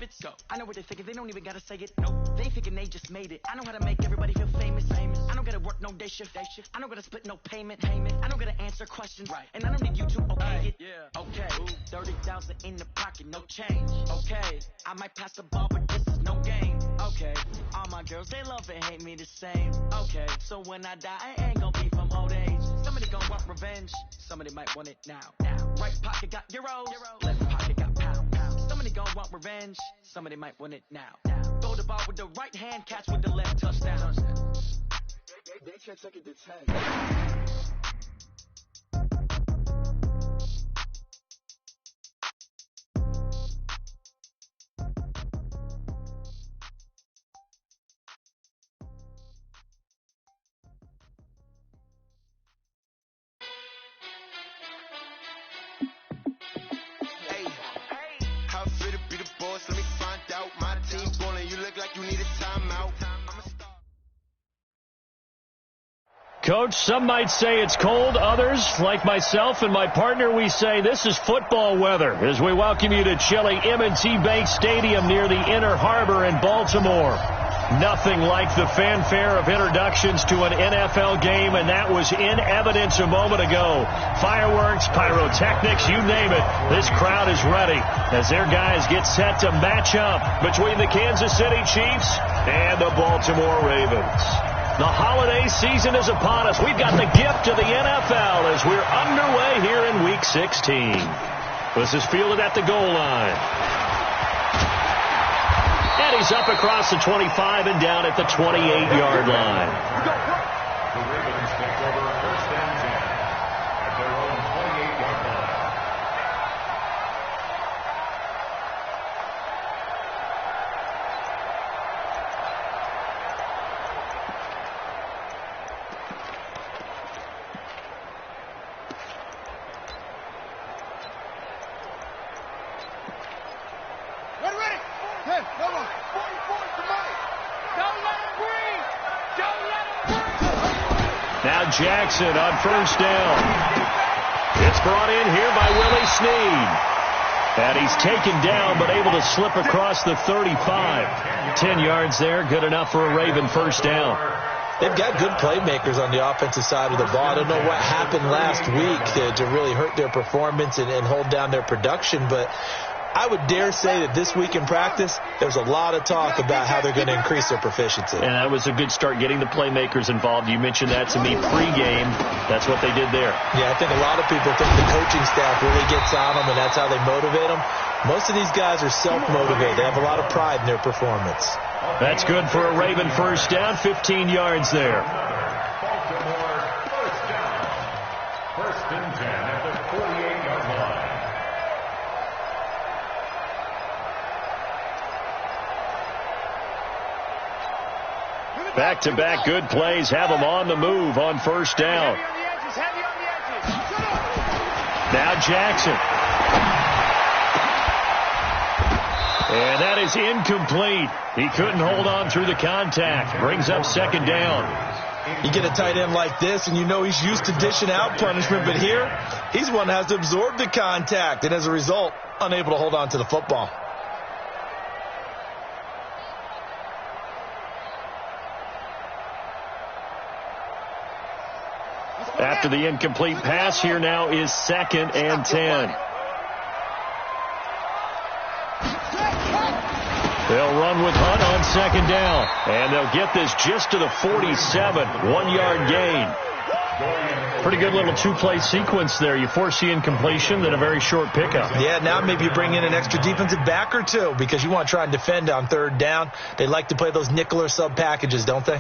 profits. Go. I know what they're thinking, they don't even gotta say it. Nope. They thinking they just made it. I know how to make everybody feel famous. I don't gotta work no day shift. I don't gotta split no payment. I don't gotta answer questions. Right. And I don't need you to okay it. Yeah. Okay. Ooh. 30,000 in the pocket, no change. Okay. I might pass the ball, but this is no game. Okay. All my girls, they love and hate me the same. Okay. So when I die, I ain't gonna be from old age. Somebody gonna want revenge. Somebody might want it now. Right pocket got euros. Left pocket got pounds. Somebody gonna want revenge. Somebody might want it now. Throw the ball with the right hand, catch with the left, touchdown. They can't take it to 10. Coach, some might say it's cold. Others, like myself and my partner, we say this is football weather as we welcome you to chilly M&T Bank Stadium near the Inner Harbor in Baltimore. Nothing like the fanfare of introductions to an NFL game, and that was in evidence a moment ago. Fireworks, pyrotechnics, you name it. This crowd is ready as their guys get set to match up between the Kansas City Chiefs and the Baltimore Ravens. The holiday season is upon us. We've got the gift of the NFL as we're underway here in Week 16. This is fielded at the goal line. And he's up across the 25 and down at the 28-yard line. The Ravens take over first and 10 at their own 28-yard line. Now Jackson on first down. It's brought in here by Willie Snead. And he's taken down but able to slip across the 35. 10 yards there, good enough for a Raven first down. They've got good playmakers on the offensive side of the ball. I don't know what happened last week to really hurt their performance and hold down their production, but I would dare say that this week in practice, there's a lot of talk about how they're going to increase their proficiency. And that was a good start, getting the playmakers involved. You mentioned that to me pregame. That's what they did there. Yeah, I think a lot of people think the coaching staff really gets on them, and that's how they motivate them. Most of these guys are self-motivated. They have a lot of pride in their performance. That's good for a Raven first down, 15 yards there. Baltimore first down. First and 10 at the 48-yard line. Back-to-back good plays have them on the move on first down. Now Jackson. And that is incomplete. He couldn't hold on through the contact. Brings up second down. You get a tight end like this, and you know he's used to dishing out punishment, but here, he's one that has to absorb the contact, and as a result, unable to hold on to the football. After the incomplete pass, here now is second and 10. They'll run with Hunt on second down. And they'll get this just to the 47. 1-yard gain. Pretty good little two-play sequence there. You force the incompletion, then a very short pickup. Yeah, now maybe you bring in an extra defensive back or two because you want to try and defend on third down. They like to play those nickel or sub packages, don't they?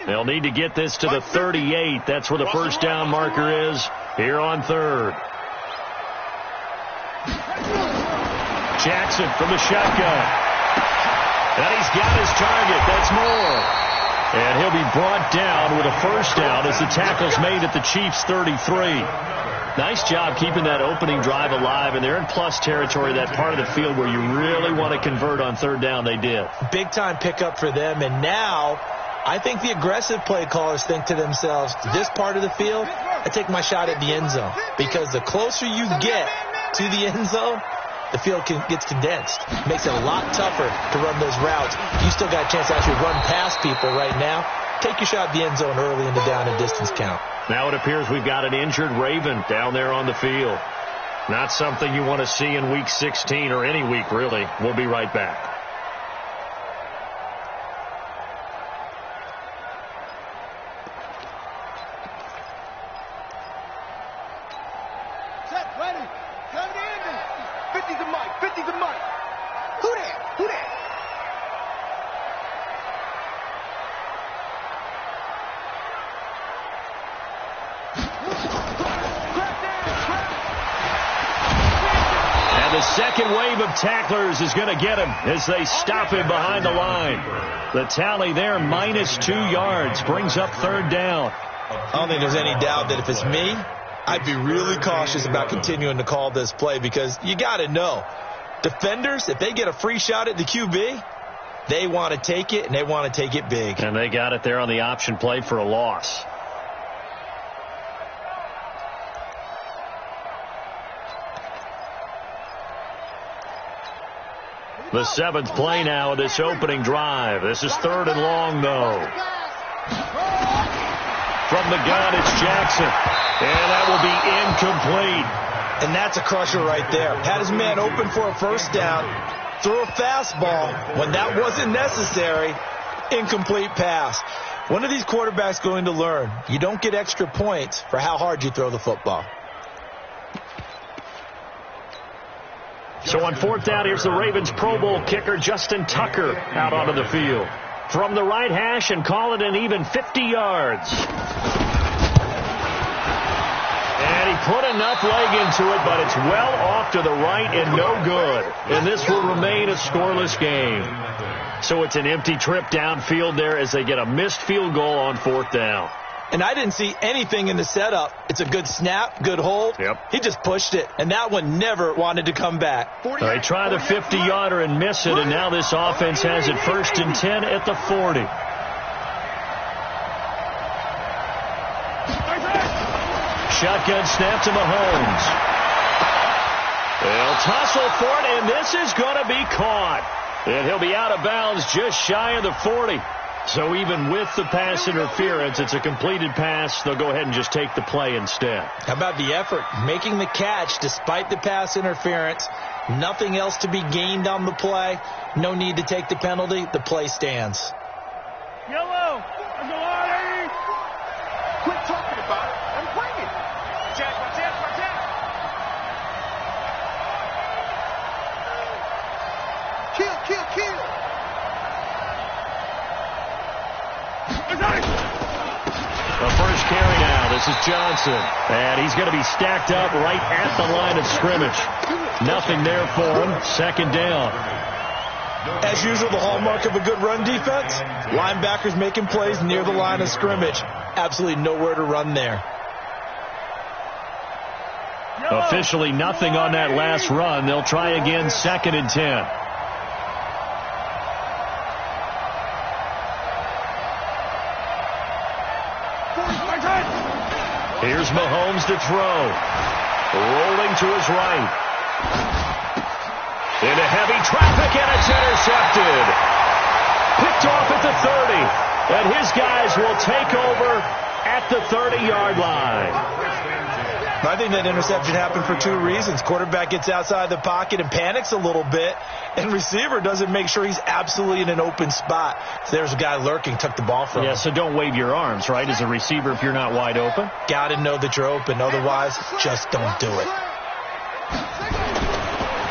They'll need to get this to the 38. That's where the first down marker is here on third. Jackson from the shotgun. And he's got his target. That's Moore. And he'll be brought down with a first down as the tackle's made at the Chiefs' 33. Nice job keeping that opening drive alive, and they're in plus territory, that part of the field where you really want to convert on third down. They did. Big-time pickup for them, and now I think the aggressive play callers think to themselves, this part of the field, I take my shot at the end zone, because the closer you get to the end zone, the field gets condensed. Makes it a lot tougher to run those routes. You still got a chance to actually run past people right now. Take your shot at the end zone early in the down and distance count. Now it appears we've got an injured Raven down there on the field. Not something you want to see in Week 16 or any week, really. We'll be right back. The second wave of tacklers is going to get him as they stop him behind the line. The tally there, -2 yards, brings up third down. I don't think there's any doubt that if it's me, I'd be really cautious about continuing to call this play, because you got to know, defenders, if they get a free shot at the QB, they want to take it, and they want to take it big. And they got it there on the option play for a loss. The 7th play now of this opening drive. This is 3rd and long, though. From the gun, it's Jackson. And that will be incomplete. And that's a crusher right there. Had his man open for a first down. Threw a fastball when that wasn't necessary. Incomplete pass. When are these quarterbacks going to learn? You don't get extra points for how hard you throw the football. So on 4th down, here's the Ravens Pro Bowl kicker Justin Tucker out onto the field. From the right hash, and call it an even 50 yards. And he put enough leg into it, but it's well off to the right and no good. And this will remain a scoreless game. So it's an empty trip downfield there as they get a missed field goal on 4th down. And I didn't see anything in the setup. It's a good snap, good hold. Yep. He just pushed it, and that one never wanted to come back. They try the 50-yarder and miss it, and now this offense has it 1st and 10 at the 40. Shotgun snap to Mahomes. They'll tussle for it, and this is going to be caught. And he'll be out of bounds just shy of the 40. So even with the pass interference, it's a completed pass. They'll go ahead and just take the play instead. How about the effort? Making the catch despite the pass interference. Nothing else to be gained on the play. No need to take the penalty. The play stands. Yellow. Quit talking about it and bring it. Jack, watch out, watch out. Kill, kill, kill. The first carry now. This is Johnson. And he's going to be stacked up right at the line of scrimmage. Nothing there for him. 2nd down. As usual, the hallmark of a good run defense, linebackers making plays near the line of scrimmage. Absolutely nowhere to run there. Officially nothing on that last run. They'll try again 2nd and 10. Here's Mahomes to throw. Rolling to his right. Into heavy traffic, and it's intercepted. Picked off at the 30. And his guys will take over at the 30-yard line. I think that interception happened for 2 reasons. Quarterback gets outside the pocket and panics a little bit, and receiver doesn't make sure he's absolutely in an open spot. So there's a guy lurking, took the ball from him. Yeah, so don't wave your arms, right, as a receiver if you're not wide open. Got to know that you're open. Otherwise, just don't do it.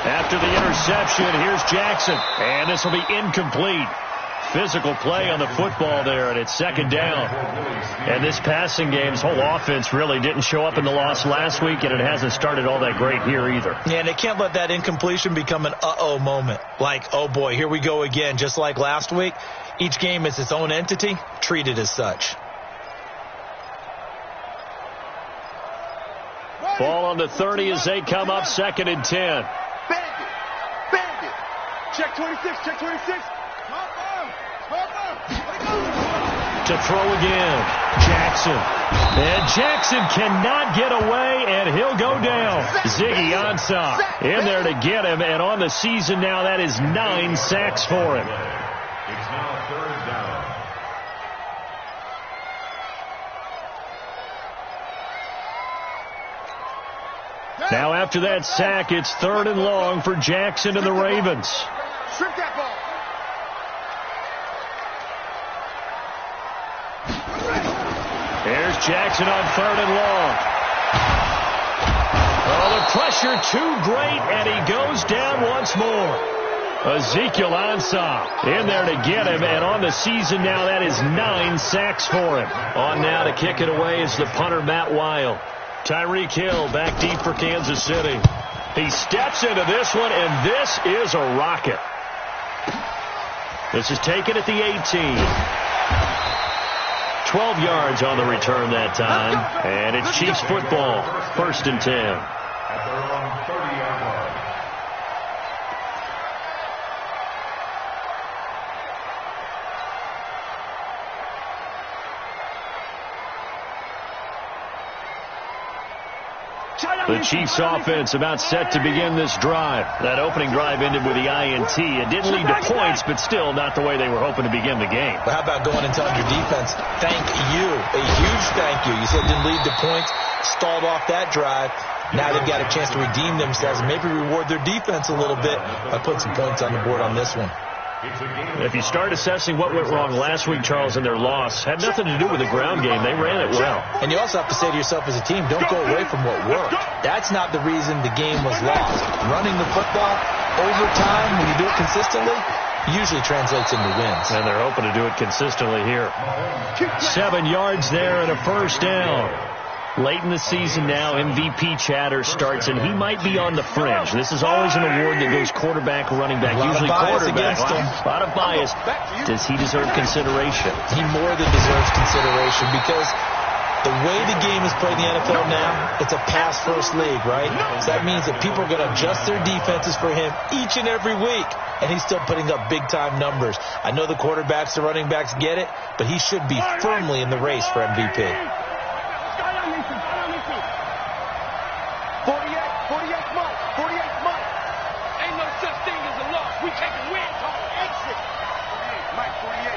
After the interception, here's Jackson, and this will be incomplete. Physical play on the football there, and it's 2nd down. And this passing game's whole offense really didn't show up in the loss last week, and it hasn't started all that great here either. Yeah, and they can't let that incompletion become an uh-oh moment. Like, oh boy, here we go again. Just like last week, each game is its own entity, treated as such. Ball on the 30 as they come up 2nd and 10. Check 26, check 26. To throw again. Jackson. And Jackson cannot get away, and he'll go down. Ziggy Ansah in there to get him, and on the season now, that is 9 sacks for him. It's now 3rd down. Now after that sack, it's 3rd and long for Jackson and the Ravens. Strip that ball. Here's Jackson on 3rd and long. Oh, the pressure too great, and he goes down once more. Ezekiel Ansah in there to get him, and on the season now, that is 9 sacks for him. On now to kick it away is the punter, Matt Weil. Tyreek Hill back deep for Kansas City. He steps into this one, and this is a rocket. This is taken at the 18. 12 yards on the return that time, and it's Chiefs football, 1st and 10. At their own 30-yard line. The Chiefs offense about set to begin this drive. That opening drive ended with the INT. It didn't lead to points, but still not the way they were hoping to begin the game. But how about going and telling your defense, thank you, a huge thank you. You said it didn't lead to points, stalled off that drive. Now they've got a chance to redeem themselves and maybe reward their defense a little bit by putting some points on the board on this one. If you start assessing what went wrong last week, Charles, in their loss, had nothing to do with the ground game. They ran it well. And you also have to say to yourself as a team, don't go away from what worked. That's not the reason the game was lost. Running the football over time, when you do it consistently, usually translates into wins. And they're hoping to do it consistently here. 7 yards there and a 1st down. Late in the season now, MVP chatter starts, and he might be on the fringe. This is always an award that goes quarterback, running back, usually quarterback. A lot of bias. Does he deserve consideration? He more than deserves consideration because the way the game is played in the NFL now, it's a pass-first league, right? So that means that people are going to adjust their defenses for him each and every week, and he's still putting up big-time numbers. I know the quarterbacks, the running backs get it, but he should be firmly in the race for MVP. 48 months. Ain't no such thing as a loss. We taking wins home. Exit. Mike, 48.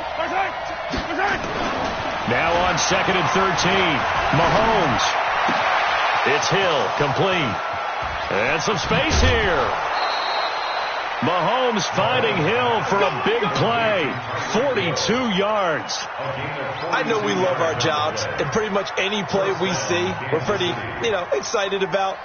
Now on 2nd and 13. Mahomes. It's Hill, complete. And some space here. Mahomes finding Hill for a big play. 42 yards. I know we love our jobs, and pretty much any play we see, we're pretty, excited about.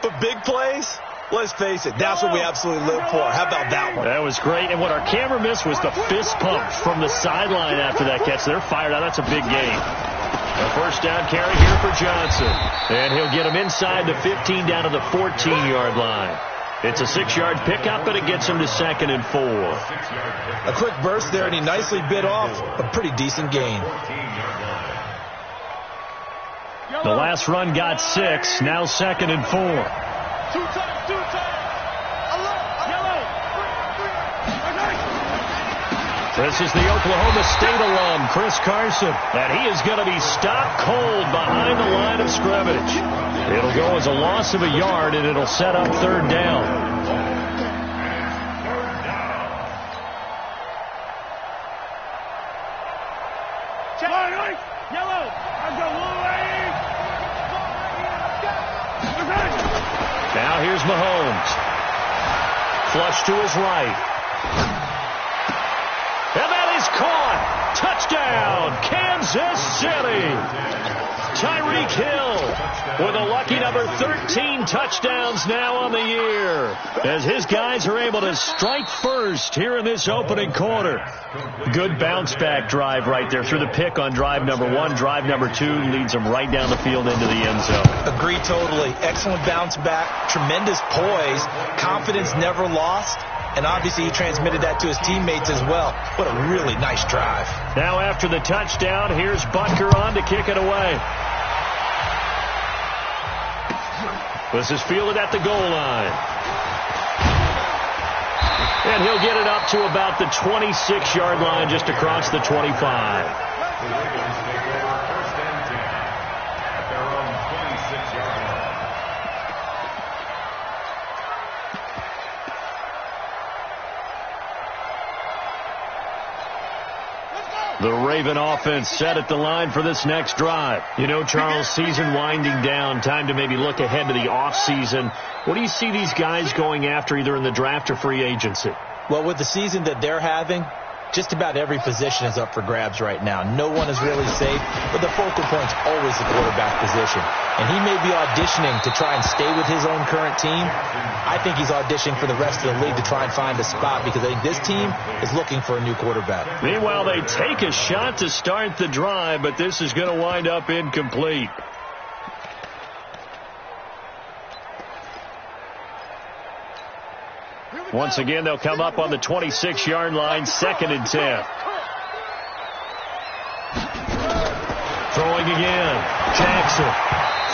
But big plays, let's face it, that's what we absolutely live for. How about that one? That was great. And what our camera missed was the fist pump from the sideline after that catch. They're fired out. That's a big game. A 1st down carry here for Johnson. And he'll get him inside the 15 down to the 14-yard line. It's a 6-yard pickup, but it gets him to 2nd and 4. A quick burst there, and he nicely bit off a pretty decent gain. The last run got 6, now 2nd and 4. Two times. This is the Oklahoma State alum, Chris Carson, and he is going to be stopped cold behind the line of scrimmage. It'll go as a loss of a yard, and it'll set up 3rd down. Now here's Mahomes. Flush to his right. And that is caught. Touchdown, Kansas City. Tyreek Hill with a lucky number 13 touchdowns now on the year as his guys are able to strike first here in this opening quarter. Good bounce back drive right there through the pick on drive number 1. Drive number 2 leads them right down the field into the end zone. Agree totally. Excellent bounce back. Tremendous poise. Confidence never lost. And obviously he transmitted that to his teammates as well. What a really nice drive. Now after the touchdown, here's Butker on to kick it away. This is fielded at the goal line. And he'll get it up to about the 26-yard line, just across the 25. The Ravens take over 1st and 10 at their own 26-yard line. The Raven offense set at the line for this next drive. You know, Charles, season winding down, time to maybe look ahead to the offseason. What do you see these guys going after either in the draft or free agency? Well, with the season that they're having, just about every position is up for grabs right now. No one is really safe, but the focal point's always the quarterback position. And he may be auditioning to try and stay with his own current team. I think he's auditioning for the rest of the league to try and find a spot because I think this team is looking for a new quarterback. Meanwhile, they take a shot to start the drive, but this is going to wind up incomplete. Once again, they'll come up on the 26-yard line, 2nd and 10. Throwing again. Jackson.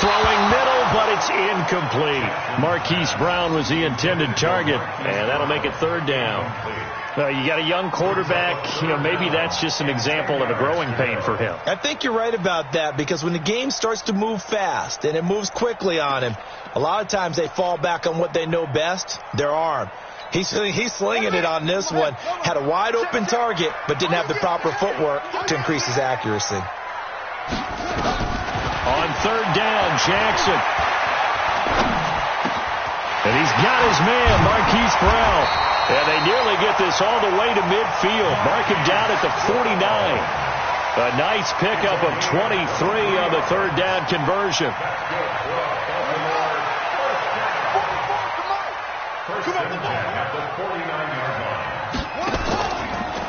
Throwing middle, but it's incomplete. Marquise Brown was the intended target, and that'll make it 3rd down. You got a young quarterback. You know, maybe that's just an example of a growing pain for him. I think you're right about that because when the game starts to move fast and it moves quickly on him, a lot of times they fall back on what they know best, their arm. He's slinging it on this one. Had a wide open target, but didn't have the proper footwork to increase his accuracy. On 3rd down, Jackson. And he's got his man, Marquise Brown. And they nearly get this all the way to midfield. Mark him down at the 49. A nice pickup of 23 on the 3rd down conversion.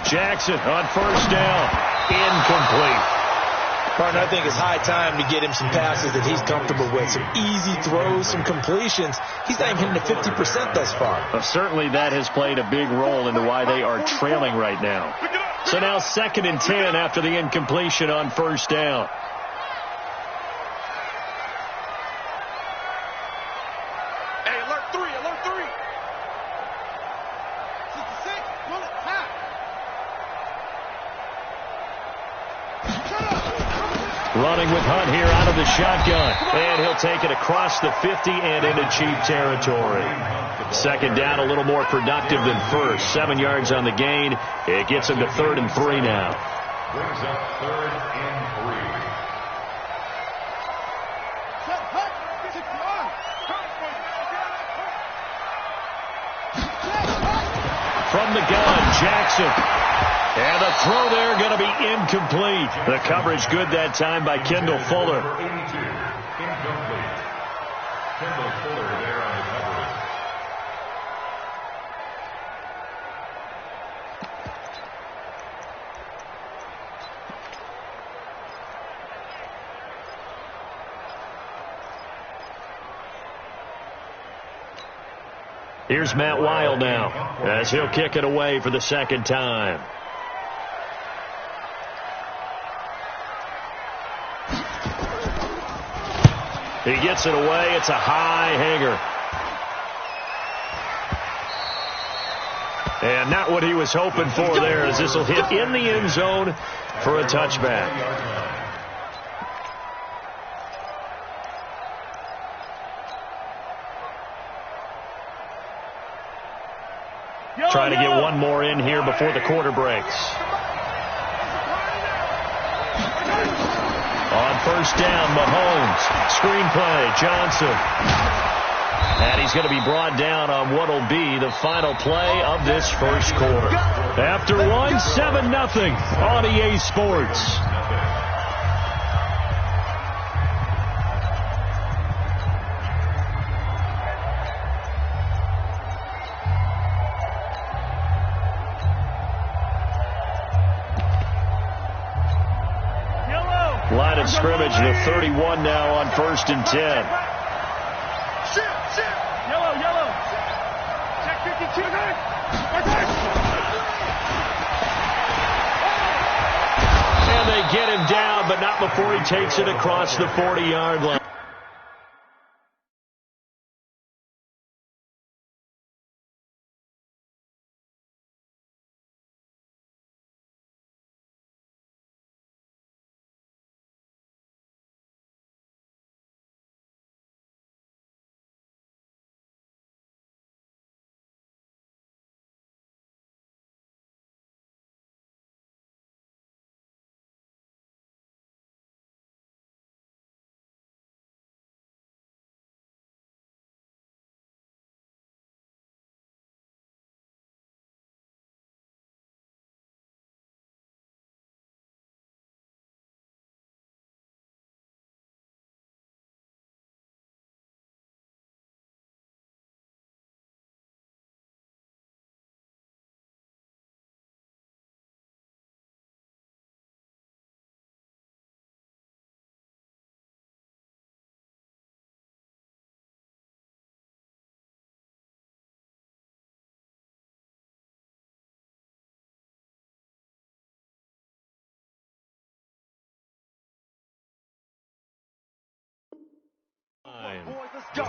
Jackson on 1st down. Incomplete. Partner, I think it's high time to get him some passes that he's comfortable with. Some easy throws, some completions. He's not even hitting the 50% thus far. Well, certainly that has played a big role into why they are trailing right now. So now 2nd and 10 after the incompletion on 1st down. Hey, alert 3, alert 3. 66, pull it, time. Running with Hunt here out of the shotgun. And he'll take it across the 50 and into cheap territory. 2nd down, a little more productive than 1st. 7 yards on the gain. It gets him to 3rd and 3 now. Brings up 3rd and 3. From the gun, Jackson. And the throw there going to be incomplete. The coverage good that time by Kendall Fuller. 82, incomplete. Kendall Fuller there on the coverage. Here's Matt Weil now as he'll kick it away for the 2nd time. He gets it away. It's a high hanger. And not what he was hoping for there, as this will hit in the end zone for a touchback. Trying to get one more in here before the quarter breaks. On 1st down, Mahomes. Screenplay, Johnson. And he's going to be brought down on what will be the final play of this 1st quarter. After one, 7-0 on EA Sports. Line of scrimmage, the 31 now on 1st and 10. Yellow, yellow. Check 52. And they get him down, but not before he takes it across the 40-yard line. Let's go.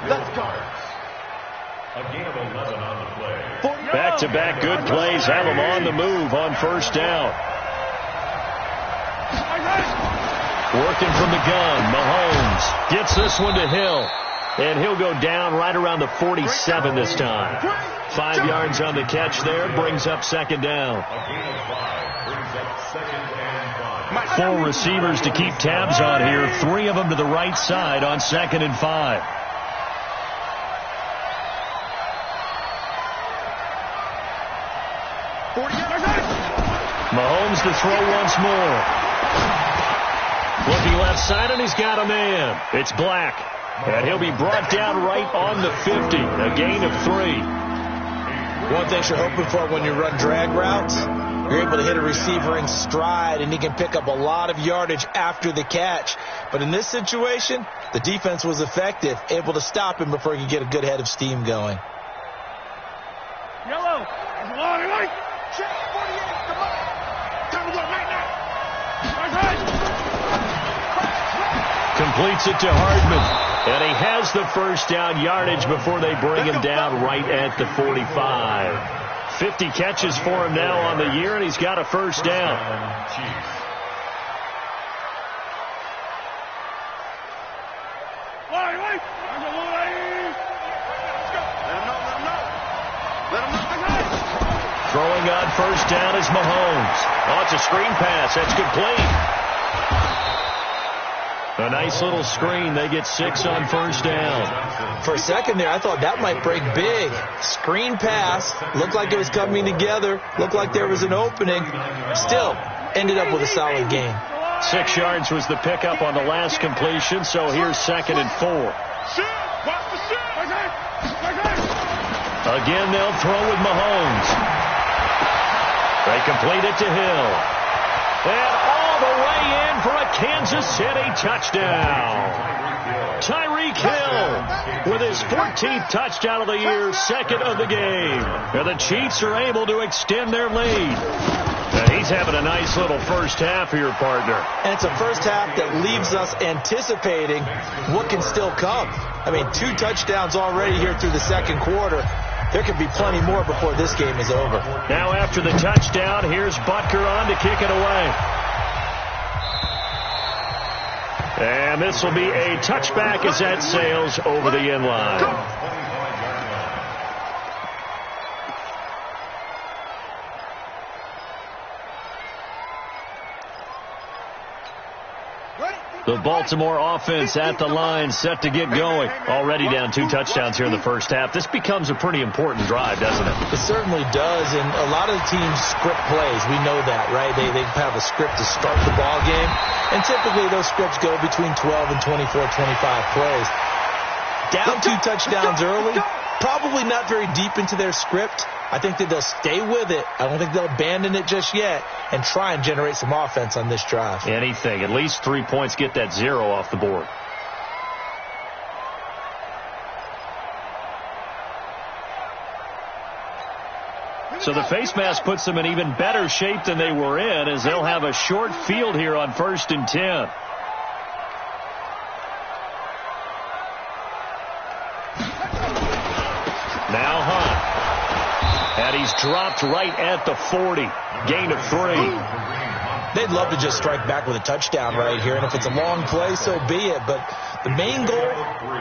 Let's go. A gain of 11 on the play. Back-to-back good plays have him on the move on first down. Working from the gun, Mahomes gets this one to Hill. And he'll go down right around the 47 this time. 5 yards on the catch there, brings up second down. A gain of 5 brings up second and 5. 4 receivers to keep tabs on here. 3 of them to the right side on second and 5. Mahomes to throw once more. Looking left side, and he's got a man. It's Black. And he'll be brought down right on the 50. A gain of 3. One thing you're hoping for when you run drag routes, you're able to hit a receiver in stride, and he can pick up a lot of yardage after the catch. But in this situation, the defense was effective, able to stop him before he could get a good head of steam going. Yellow. Check 48. Come on. Time to go right now. Completes it to Hardman. And he has the first down yardage before they bring him down right at the 45. 50 catches for him now on the year, and he's got a first down. Throwing on first down is Mahomes. Oh, it's a screen pass. That's complete. A nice little screen. They get 6 on first down. For a second there, I thought that might break big. Screen pass. Looked like it was coming together. Looked like there was an opening. Still, ended up with a solid gain. 6 yards was the pickup on the last completion, so here's second and 4. Again, they'll throw with Mahomes. They complete it to Hill. And all the way in for a Kansas City touchdown. Tyreek Hill with his 14th touchdown of the year, second of the game. And the Chiefs are able to extend their lead. And he's having a nice little first half here, partner. And it's a first half that leaves us anticipating what can still come. I mean, 2 touchdowns already here through the second quarter. There could be plenty more before this game is over. Now after the touchdown, here's Butker on to kick it away. And this will be a touchback as that sails over the end line. The Baltimore offense at the line, set to get going. Already down 2 touchdowns here in the first half. This becomes a pretty important drive, doesn't it? It certainly does, and a lot of the teams script plays. We know that, right? They have a script to start the ball game, and typically those scripts go between 12 and 24, 25 plays. Down 2 touchdowns early, probably not very deep into their script. I think that they'll stay with it. I don't think they'll abandon it just yet and try and generate some offense on this drive. Anything. At least 3 points, get that 0 off the board. So the face mask puts them in even better shape than they were in, as they'll have a short field here on 1st and 10. Now Hunt. And he's dropped right at the 40. Gain of 3. They'd love to just strike back with a touchdown right here, and if it's a long play, so be it. But the main goal,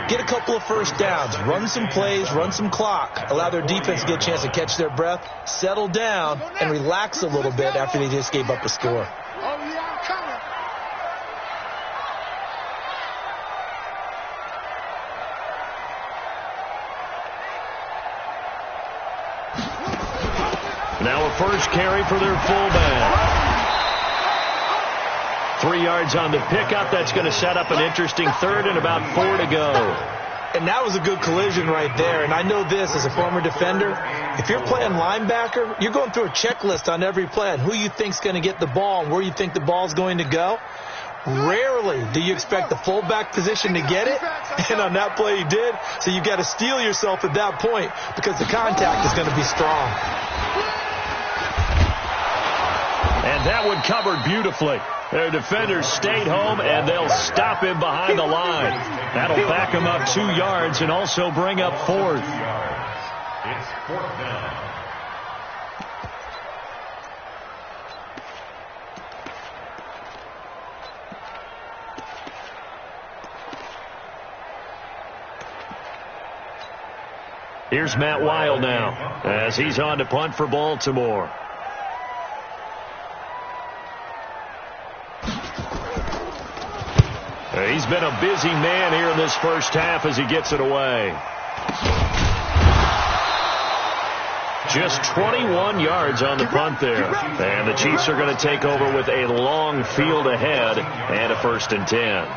get a couple of first downs, run some plays, run some clock, allow their defense to get a chance to catch their breath, settle down, and relax a little bit after they just gave up a score. Now a first carry for their fullback. 3 yards on the pickup. That's going to set up an interesting third and about 4 to go. And that was a good collision right there. And I know this as a former defender. If you're playing linebacker, you're going through a checklist on every play on who you think's going to get the ball and where you think the ball's going to go. Rarely do you expect the fullback position to get it, and on that play he did. So you've got to steel yourself at that point because the contact is going to be strong. And And that one covered beautifully. Their defenders stayed home, and they'll stop him behind the line. That'll back him up 2 yards and also bring up 4th. It's 4th down. Here's Matt Weil now as he's on to punt for Baltimore. He's been a busy man here in this first half as he gets it away. Just 21 yards on the punt there. And the Chiefs are going to take over with a long field ahead and a 1st and 10.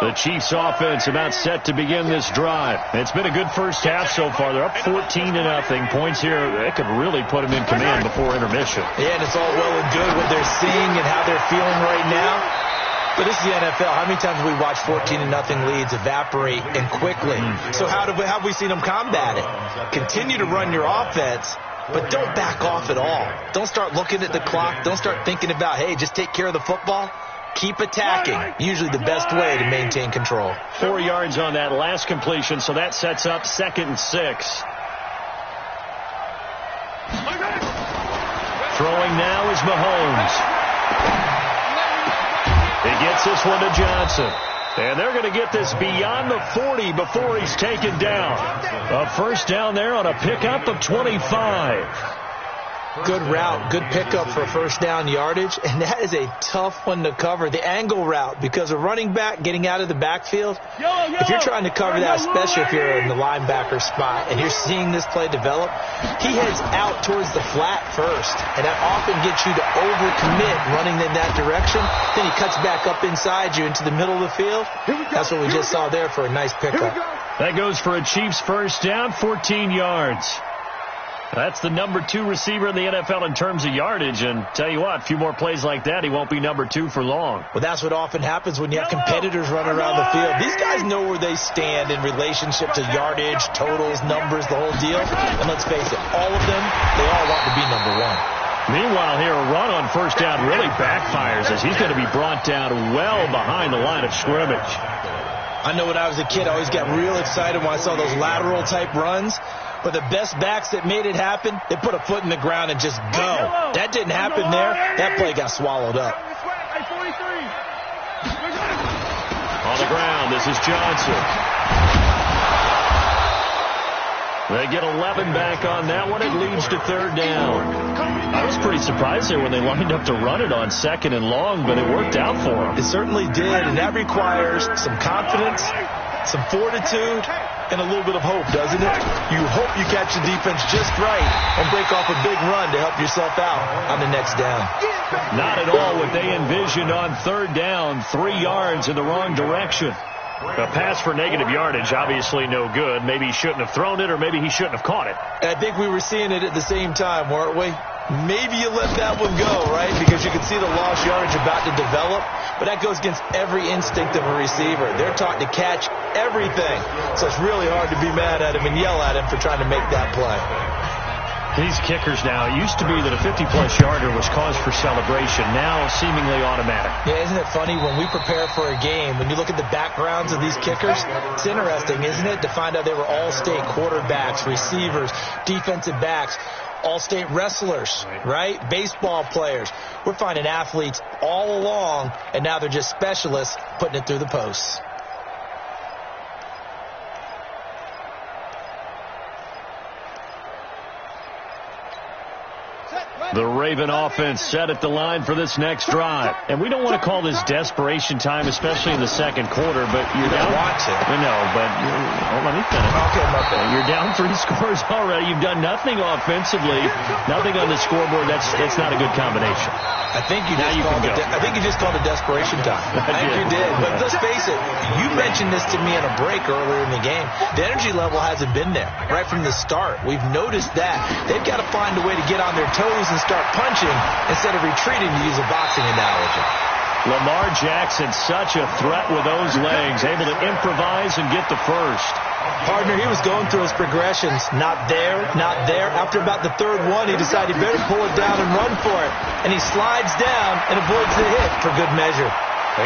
The Chiefs offense about set to begin this drive. It's been a good first half so far. They're up 14-0. Points here, that could really put them in command before intermission. Yeah, and it's all well and good what they're seeing and how they're feeling right now. But this is the NFL. How many times have we watched 14-0 leads evaporate and quickly? So how have we seen them combat it? Continue to run your offense, but don't back off at all. Don't start looking at the clock. Don't start thinking about, hey, just take care of the football. Keep attacking. Usually the best way to maintain control. 4 yards on that last completion, so that sets up 2nd and 6. Throwing now is Mahomes. He gets this one to Johnson. And they're going to get this beyond the 40 before he's taken down. A 1st down there on a pickup of 25. Good route, good pickup for 1st down yardage, and that is a tough one to cover. The angle route, because a running back getting out of the backfield, if you're trying to cover that, especially if you're in the linebacker spot and you're seeing this play develop, he heads out towards the flat first, and that often gets you to overcommit running in that direction. Then he cuts back up inside you into the middle of the field. That's what we just saw there for a nice pickup. That goes for a Chiefs 1st down, 14 yards. That's the number 2 receiver in the NFL in terms of yardage, and tell you what, a few more plays like that, he won't be number 2 for long. Well, that's what often happens when you have competitors running around the field. These guys know where they stand in relationship to yardage, totals, numbers, the whole deal. And let's face it, all of them, they all want to be number 1. Meanwhile, here, a run on 1st down really backfires as he's going to be brought down well behind the line of scrimmage. I know when I was a kid, I always got real excited when I saw those lateral-type runs. But the best backs that made it happen, they put a foot in the ground and just go. That didn't happen there. That play got swallowed up. On the ground, this is Johnson. They get 11 back on that one. It leads to 3rd down. I was pretty surprised there when they lined up to run it on 2nd and long, but it worked out for them. It certainly did, and that requires some confidence, some fortitude, and a little bit of hope, doesn't it? You hope you catch the defense just right and break off a big run to help yourself out on the next down. Not at all what they envisioned on 3rd down, 3 yards in the wrong direction. A pass for negative yardage, obviously no good. Maybe he shouldn't have thrown it, or maybe he shouldn't have caught it. I think we were seeing it at the same time, weren't we? Maybe you let that one go, right? Because you can see the lost yardage about to develop. But that goes against every instinct of a receiver. They're taught to catch everything. So it's really hard to be mad at him and yell at him for trying to make that play. These kickers now, it used to be that a 50-plus yarder was cause for celebration. Now seemingly automatic. Yeah, isn't it funny when we prepare for a game, when you look at the backgrounds of these kickers, it's interesting, isn't it, to find out they were all-state quarterbacks, receivers, defensive backs, all-state wrestlers, right? Baseball players. We're finding athletes all along, and now they're just specialists putting it through the posts. The Raven offense set at the line for this next drive. And we don't want to call this desperation time, especially in the 2nd quarter, but you're down. No, but let me finish. Okay, my bad. You're down 3 scores already. You've done nothing offensively, nothing on the scoreboard. That's not a good combination. I think you just called it desperation time. I think you did. But let's face it, you mentioned this to me on a break earlier in the game. The energy level hasn't been there right from the start. We've noticed that. They've got to find a way to get on their toes and start punching instead of retreating, to use a boxing analogy. Lamar Jackson, such a threat with those legs, able to improvise and get the first. Partner, he was going through his progressions. Not there, not there. After about the third one, he decided he better pull it down and run for it. And he slides down and avoids the hit for good measure.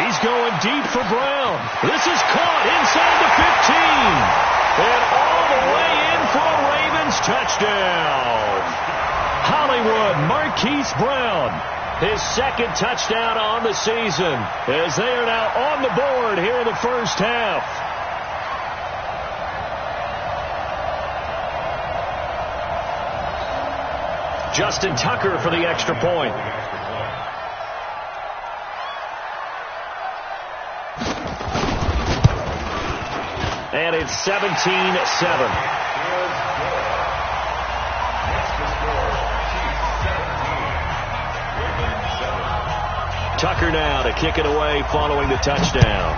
He's going deep for Brown. This is caught inside the 15. And all the way in for a Ravens touchdown. Hollywood Marquise Brown, his second touchdown on the season, as they are now on the board here in the first half. Justin Tucker for the extra point. And it's 17-7. Tucker now to kick it away following the touchdown.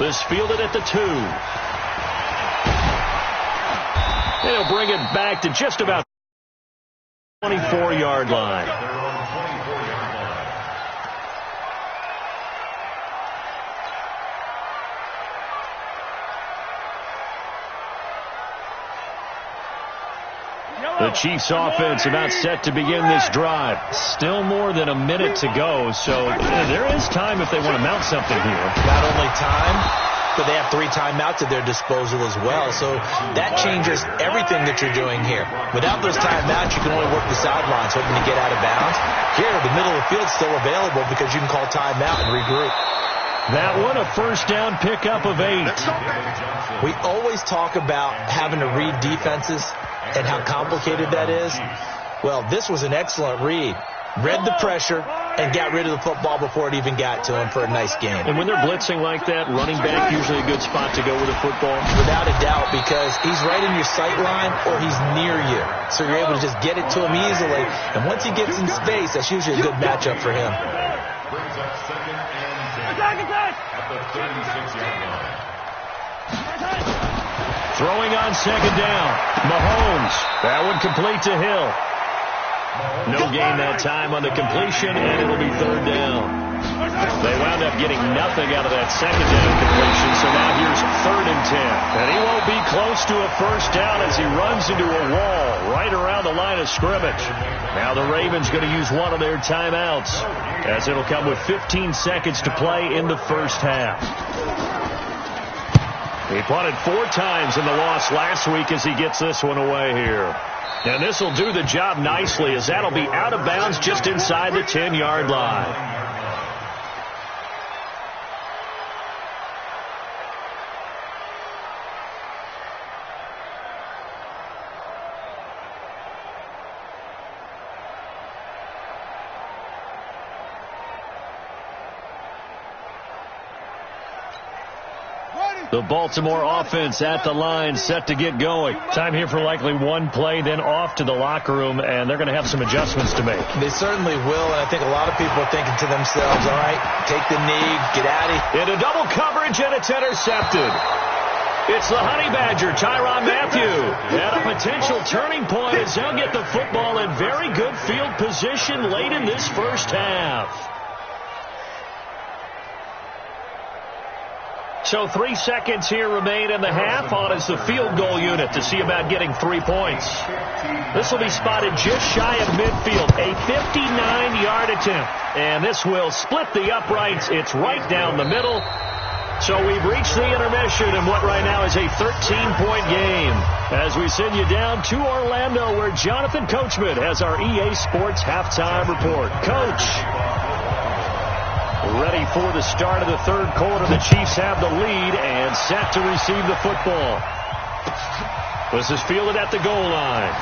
This fielded at the 2. And he'll bring it back to just about 24-yard line. The Chiefs offense about set to begin this drive. Still more than a minute to go, so there is time if they want to mount something here. Not only time, but they have 3 timeouts at their disposal as well, so that changes everything that you're doing here. Without those timeouts, you can only work the sidelines, hoping to get out of bounds. Here, the middle of the field is still available because you can call timeout and regroup. That one, a first down pickup of 8. We always talk about having to read defenses and how complicated that is. Well, this was an excellent read. Read the pressure and got rid of the football before it even got to him for a nice game. And when they're blitzing like that, running back usually a good spot to go with the football? Without a doubt, because he's right in your sight line or he's near you. So you're able to just get it to him easily. And once he gets in space, that's usually a good matchup for him. Brings up 2nd and 10 at the 36-yard line. Throwing on 2nd down. Mahomes. That one complete to Hill. No gain that time on the completion, and it'll be 3rd down. They wound up getting nothing out of that 2nd down completion, so now here's 3rd and 10. And he won't be close to a first down as he runs into a wall right around the line of scrimmage. Now the Ravens going to use one of their timeouts, as it'll come with 15 seconds to play in the first half. He punted 4 times in the loss last week as he gets this one away here. And this will do the job nicely, as that'll be out of bounds just inside the 10-yard line. The Baltimore offense at the line, set to get going. Time here for likely one play, then off to the locker room, and they're going to have some adjustments to make. They certainly will, and I think a lot of people are thinking to themselves, all right, take the knee, get out of here. Into double coverage, and it's intercepted. It's the Honey Badger, Tyrann Mathieu, at a potential turning point as they'll get the football in very good field position late in this first half. So 3 seconds here remain in the half. On is the field goal unit to see about getting 3 points. This will be spotted just shy of midfield. A 59-yard attempt. And this will split the uprights. It's right down the middle. So we've reached the intermission in what right now is a 13-point game. As we send you down to Orlando, where Jonathan Coachman has our EA Sports halftime report. Coach. Ready for the start of the 3rd quarter. The Chiefs have the lead and set to receive the football. This is fielded at the goal line.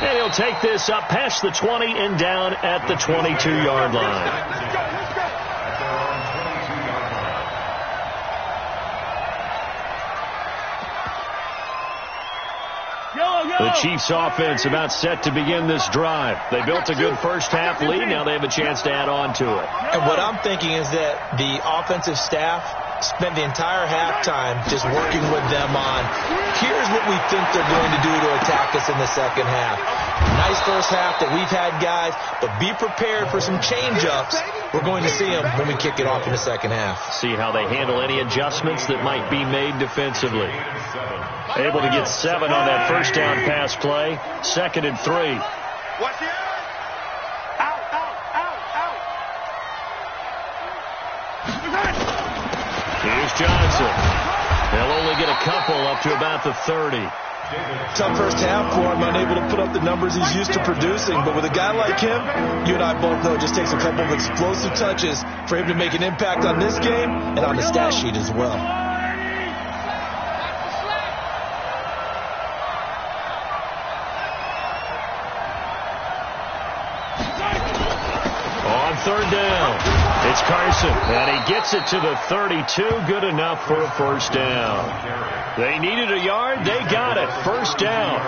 And he'll take this up past the 20 and down at the 22-yard line. The Chiefs offense about set to begin this drive. They built a good first half lead. Now they have a chance to add on to it. And what I'm thinking is that the offensive staff spent the entire halftime just working with them on, here's what what we think they're going to do to attack us in the second half. Nice first half that we've had, guys, but be prepared for some change-ups. We're going to see them when we kick it off in the second half. See how they handle any adjustments that might be made defensively. Able to get 7 on that first down pass play. 2nd and 3. Watch it. Here's Johnson. They'll only get a couple up to about the 30. Tough first half for him, unable to put up the numbers he's used to producing. But with a guy like him, you and I both know it just takes a couple of explosive touches for him to make an impact on this game and on the stat sheet as well. On 3rd down. It's Carson, and he gets it to the 32. Good enough for a first down. They needed a yard. They got it. First down.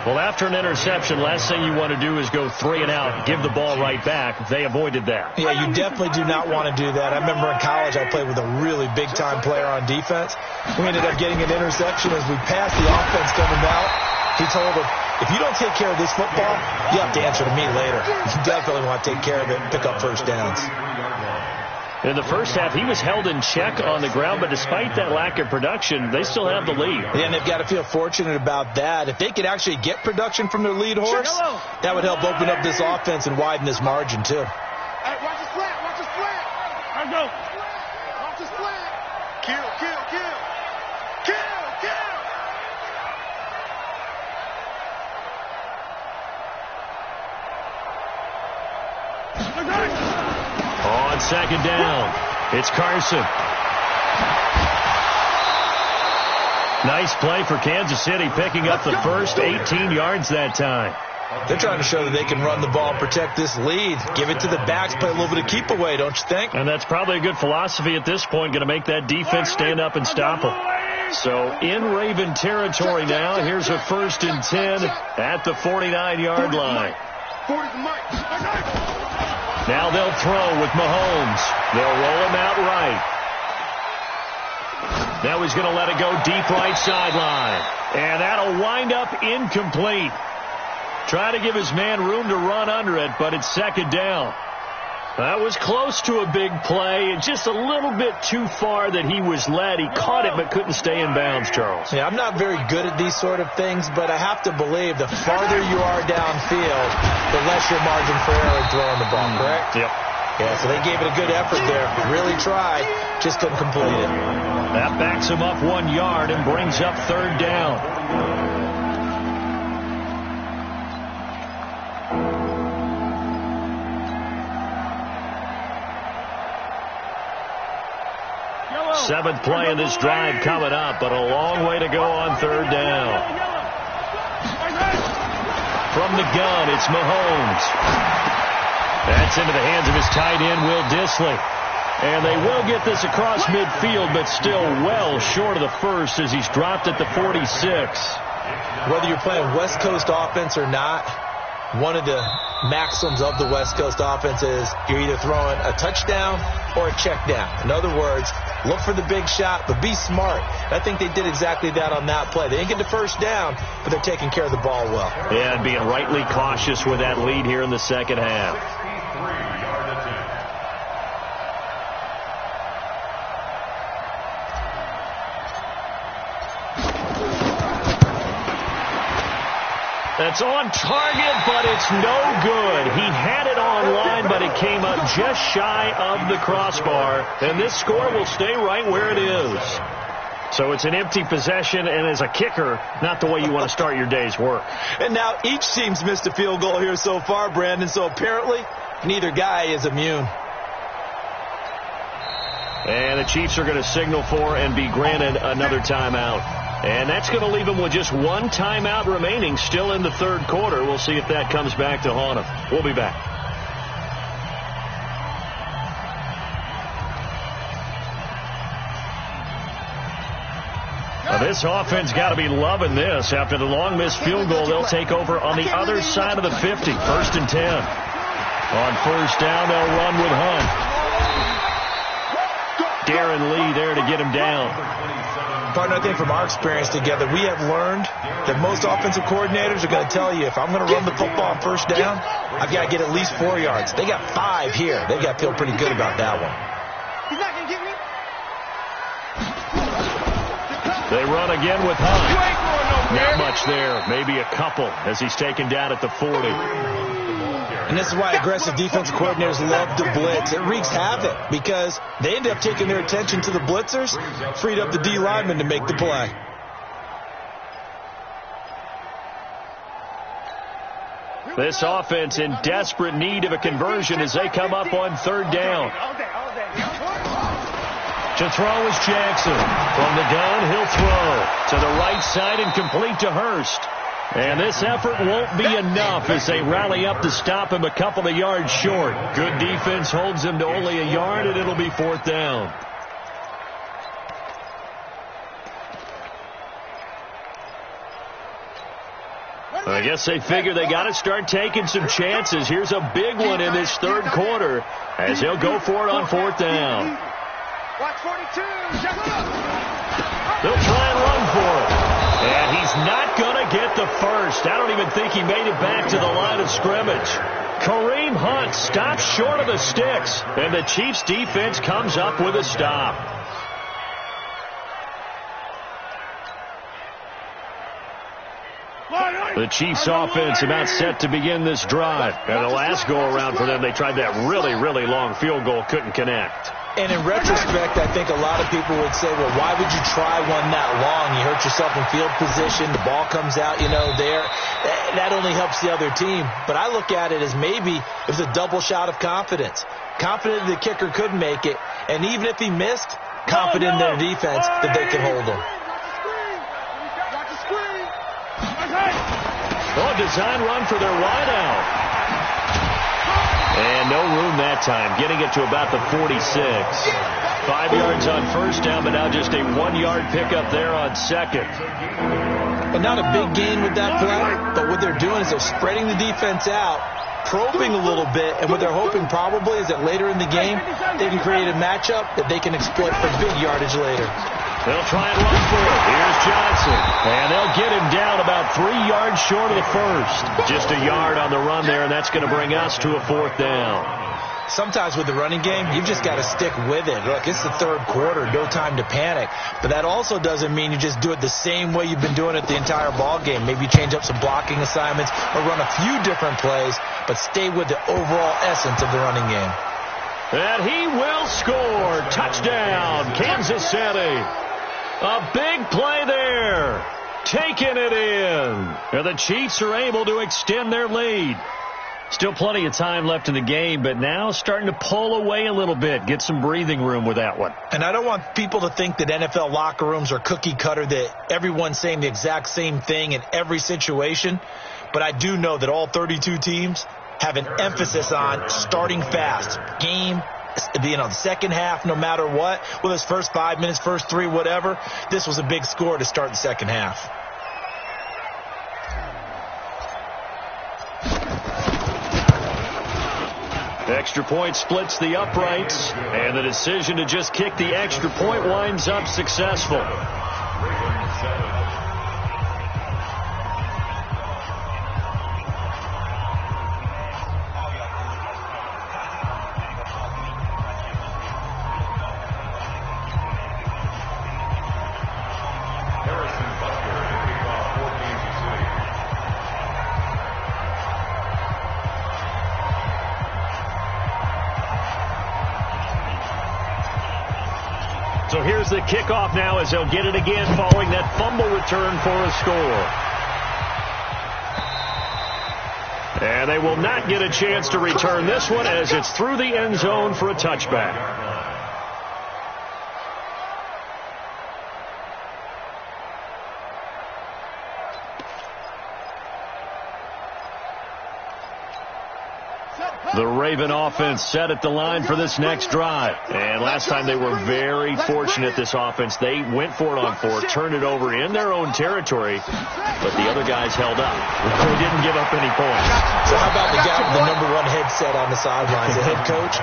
Well, after an interception, last thing you want to do is go 3 and out, give the ball right back. They avoided that. Yeah, you definitely do not want to do that. I remember in college I played with a really big-time player on defense. We ended up getting an interception as we passed the offense coming out. He told him, if you don't take care of this football, you have to answer to me later. You definitely want to take care of it and pick up first downs. In the first half, he was held in check on the ground, but despite that lack of production, they still have the lead. Yeah, and they've got to feel fortunate about that. If they could actually get production from their lead horse, that would help open up this offense and widen this margin, too. Hey, watch his flat. Watch his flat. Let's go. Watch his flat. Kill. On 2nd down, it's Carson. Nice play for Kansas City, picking up the first 18 yards that time. They're trying to show that they can run the ball and protect this lead. Give it to the backs, play a little bit of keep away, don't you think? And that's probably a good philosophy at this point, going to make that defense stand up and stop them. So in Raven territory now, here's a 1st and 10 at the 49-yard line. Now they'll throw with Mahomes. They'll roll him out right. Now he's going to let it go deep right sideline. And that'll wind up incomplete. Try to give his man room to run under it, but it's 2nd down. That was close to a big play. Just a little bit too far that he was led. He caught it but couldn't stay in bounds, Charles. Yeah, I'm not very good at these sort of things, but I have to believe the farther you are downfield, the less your margin for error in throwing the ball, correct? Yep. Yeah, so they gave it a good effort there. Really tried, just couldn't complete it. That backs him up 1 yard and brings up 3rd down. Seventh play in this drive coming up, but a long way to go on 3rd down. From the gun, it's Mahomes. That's into the hands of his tight end, Will Dissly. And they will get this across midfield, but still well short of the first as he's dropped at the 46. Whether you're playing West Coast offense or not, one of the maxims of the West Coast offense is you're either throwing a touchdown or a check down. In other words, look for the big shot, but be smart. I think they did exactly that on that play. They didn't get the first down, but they're taking care of the ball well. Yeah, and being rightly cautious with that lead here in the second half. That's on target, but it's no good. He had it on line, but it came up just shy of the crossbar. And this score will stay right where it is. So it's an empty possession, and as a kicker, not the way you want to start your day's work. And now each team's missed a field goal here so far, Brandon, so apparently neither guy is immune. And the Chiefs are going to signal for and be granted another timeout. And that's going to leave them with just one timeout remaining still in the third quarter. We'll see if that comes back to haunt them. We'll be back. Now this offense got to be loving this. After the long missed field goal, they'll take over on the other side of the 50. 1st and 10. On 1st down, they'll run with Hunt. Darren Lee there to get him down. Partner, I think from our experience together, we have learned that most offensive coordinators are going to tell you, if I'm going to run the football on first down, I've got to get at least 4 yards. They got 5 here. They got to feel pretty good about that one. He's not going to get me. They run again with Hunt. You ain't going nowhere. Not much there. Maybe a couple as he's taken down at the 40. And this is why aggressive defensive coordinators love to blitz. It wreaks havoc because they end up taking their attention to the blitzers, freed up the D lineman to make the play. This offense in desperate need of a conversion as they come up on third down. To throw is Jackson. From the gun, he'll throw to the right side and complete to Hurst. And this effort won't be enough as they rally up to stop him a couple of yards short. Good defense holds him to only a yard, and it'll be fourth down. I guess they figure they got to start taking some chances. Here's a big one in this third quarter as they'll go for it on fourth down. Watch 42. They'll try and run for it. And he's not going to get the first. I don't even think he made it back to the line of scrimmage. Kareem Hunt stops short of the sticks, and the Chiefs' defense comes up with a stop. The Chiefs' offense about set to begin this drive. And the last go-around for them, they tried that really, really long field goal, couldn't connect. And in retrospect, I think a lot of people would say, well, why would you try one that long? You hurt yourself in field position. The ball comes out, there. That only helps the other team. But I look at it as maybe it was a double shot of confidence. Confident the kicker could make it. And even if he missed, confident in their defense that they could hold him. Oh, design run for their wideout. And no room that time, getting it to about the 46. 5 yards on first down, but now just a 1-yard pickup there on second. But not a big gain with that play, but what they're doing is they're spreading the defense out, probing a little bit, and what they're hoping probably is that later in the game, they can create a matchup that they can exploit for big yardage later. They'll try and run for it. Here's Johnson. And they'll get him down about 3 yards short of the first. Just a yard on the run there, and that's going to bring us to a fourth down. Sometimes with the running game, you've just got to stick with it. Look, it's the third quarter, no time to panic. But that also doesn't mean you just do it the same way you've been doing it the entire ball game. Maybe change up some blocking assignments or run a few different plays, but stay with the overall essence of the running game. And he will score. Touchdown, Kansas City. A big play there. Taking it in. And the Chiefs are able to extend their lead. Still plenty of time left in the game, but now starting to pull away a little bit. Get some breathing room with that one. And I don't want people to think that NFL locker rooms are cookie cutter, that everyone's saying the exact same thing in every situation. But I do know that all 32 teams have an emphasis on starting fast. Game, the second half, no matter what, whether it's first 5 minutes, first 3, whatever, this was a big score to start the second half. Extra point splits the uprights, and the decision to just kick the extra point winds up successful. So here's the kickoff now as they'll get it again following that fumble return for a score. And they will not get a chance to return this one as it's through the end zone for a touchback. The Raven offense set at the line for this next drive. And last time they were very fortunate, this offense. They went for it on 4, turned it over in their own territory, but the other guys held up. They didn't give up any points. So how about the guy with the #1 headset on the sidelines, the head coach?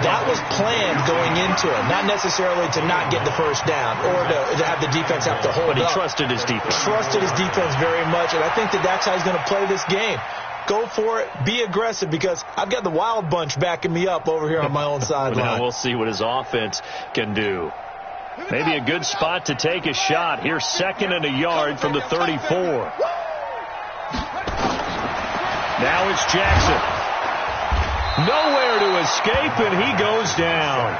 That was planned going into it, not necessarily to not get the first down or to have the defense have to hold up. But he trusted his defense. Trusted his defense very much, and I think that that's how he's going to play this game. Go for it. Be aggressive, because I've got the wild bunch backing me up over here on my own sideline. Now we'll see what his offense can do. Maybe a good spot to take a shot. Here's 2nd and a yard from the 34. Now it's Jackson. Nowhere to escape, and he goes down.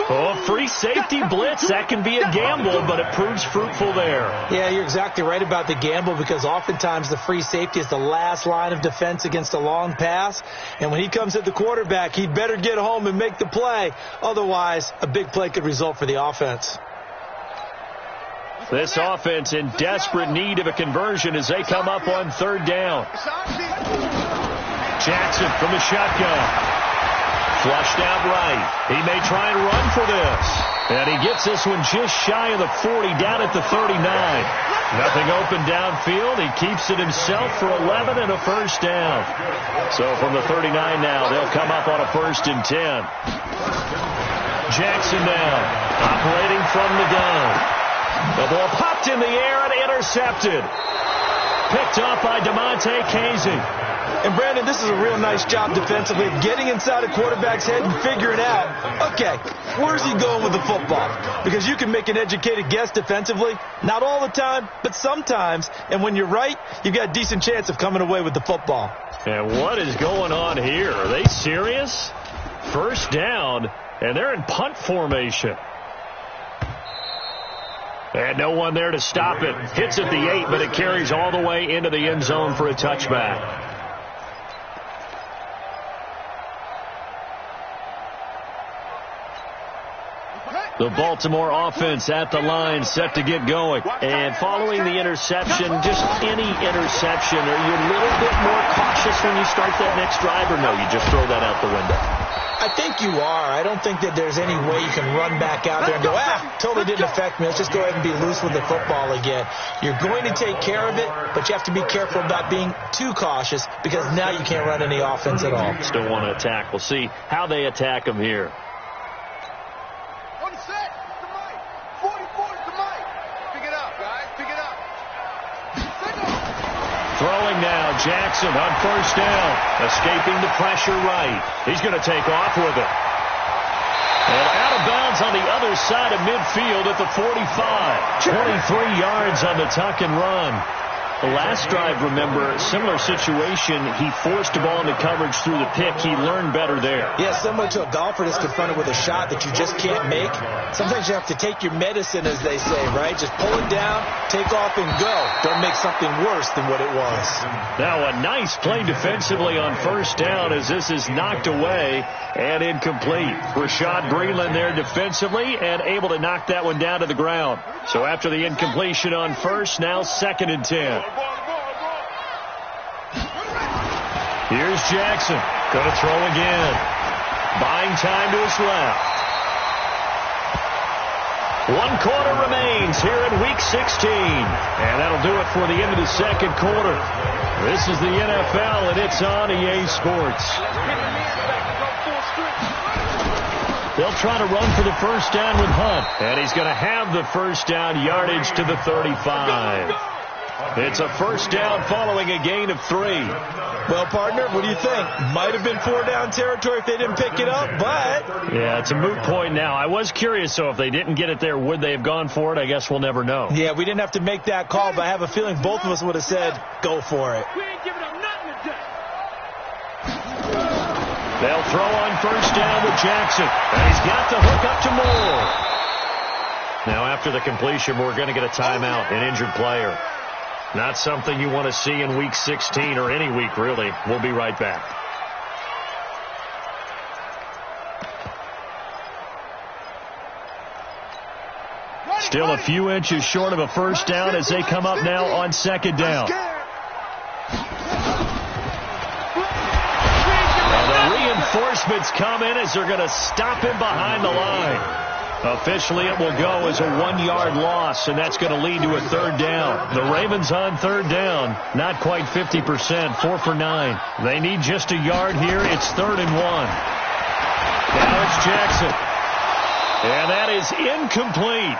Oh, free safety blitz. That can be a gamble, but it proves fruitful there. Yeah, you're exactly right about the gamble, because oftentimes the free safety is the last line of defense against a long pass. And when he comes at the quarterback, he'd better get home and make the play. Otherwise, a big play could result for the offense. This offense in desperate need of a conversion as they come up on 3rd down. Jackson from the shotgun. Flushed out right. He may try and run for this. And he gets this one just shy of the 40, down at the 39. Nothing open downfield. He keeps it himself for 11 and a first down. So from the 39 now, they'll come up on a 1st and 10. Jackson now, operating from the gun. The ball popped in the air and intercepted. Picked up by DeMonte Casey. And, Brandon, this is a real nice job defensively of getting inside a quarterback's head and figuring out, okay, where's he going with the football? Because you can make an educated guess defensively, not all the time, but sometimes. And when you're right, you've got a decent chance of coming away with the football. And what is going on here? Are they serious? 1st down, and they're in punt formation. And no one there to stop it. Hits at the 8, but it carries all the way into the end zone for a touchback. The Baltimore offense at the line, set to get going. And following the interception, just any interception, are you a little bit more cautious when you start that next drive, or no, you just throw that out the window? I think you are. I don't think that there's any way you can run back out there and go, totally didn't affect me. Let's just go ahead and be loose with the football again. You're going to take care of it, but you have to be careful about being too cautious, because now you can't run any offense at all. Still want to attack. We'll see how they attack them here. Throwing now, Jackson on 1st down. Escaping the pressure right. He's going to take off with it. And out of bounds on the other side of midfield at the 45. 23 yards on the tuck and run. The last drive, remember, similar situation. He forced the ball into coverage through the pick. He learned better there. Yeah, similar to a golfer that's confronted with a shot that you just can't make. Sometimes you have to take your medicine, as they say, right? Just pull it down, take off, and go. Don't make something worse than what it was. Now a nice play defensively on 1st down as this is knocked away and incomplete. Rashad Breeland there defensively and able to knock that one down to the ground. So after the incompletion on 1st, now 2nd and 10. Here's Jackson. Going to throw again. Buying time to his left. 1 quarter remains here in Week 16. And that'll do it for the end of the 2nd quarter. This is the NFL, and it's on EA Sports. They'll try to run for the 1st down with Hunt. And he's going to have the 1st down yardage to the 35. It's a 1st down following a gain of 3. Well, partner, what do you think? Might have been 4-down territory if they didn't pick it up, but... Yeah, it's a moot point now. I was curious, so if they didn't get it there, would they have gone for it? I guess we'll never know. Yeah, we didn't have to make that call, but I have a feeling both of us would have said, go for it. We ain't giving up nothing today. They'll throw on 1st down with Jackson. And he's got to hook up to Moore. Now, after the completion, we're going to get a timeout, an injured player. Not something you want to see in Week 16 or any week, really. We'll be right back. Still a few inches short of a 1st down as they come up now on 2nd down. Reinforcements come in as they're going to stop him behind the line. Officially, it will go as a 1-yard loss, and that's going to lead to a third down. The Ravens on third down, not quite 50%, 4 for 9. They need just a yard here. It's 3rd and 1. Now it's Jackson. And that is incomplete.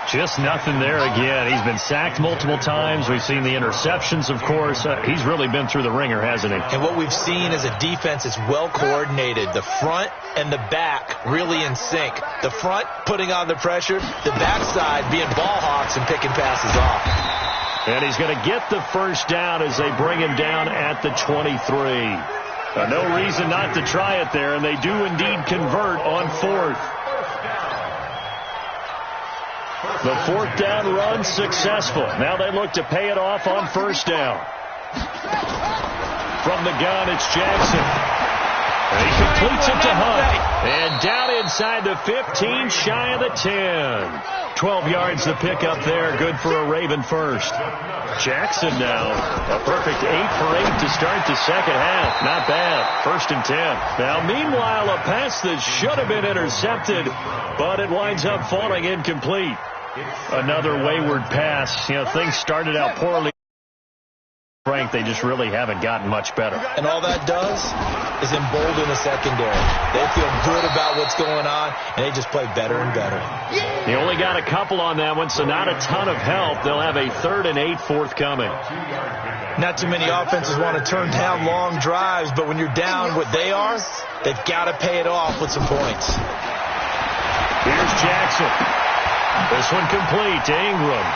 Just nothing there again. He's been sacked multiple times. We've seen the interceptions, of course. He's really been through the ringer, hasn't he? And what we've seen is a defense that's well coordinated. The front and the back really in sync. The front putting on the pressure, the backside being ball hawks and picking passes off. And he's going to get the first down as they bring him down at the 23. No reason not to try it there, and they do indeed convert on 4th. The 4th down run successful. Now they look to pay it off on 1st down. From the gun, it's Jackson. And he completes it to Hunt. And down inside the 15, shy of the 10. 12 yards to pick up there. Good for a Raven first. Jackson now. A perfect 8 for 8 to start the second half. Not bad. 1st and 10. Now, meanwhile, a pass that should have been intercepted, but it winds up falling incomplete. Another wayward pass. You know, things started out poorly. Frank, they just really haven't gotten much better. And all that does is embolden the secondary. They feel good about what's going on, and they just play better and better. They only got a couple on that one, so not a ton of help. They'll have a 3rd and 8 forthcoming. Not too many offenses want to turn down long drives, but when you're down what they are, they've got to pay it off with some points. Here's Jackson. This one complete to Ingram.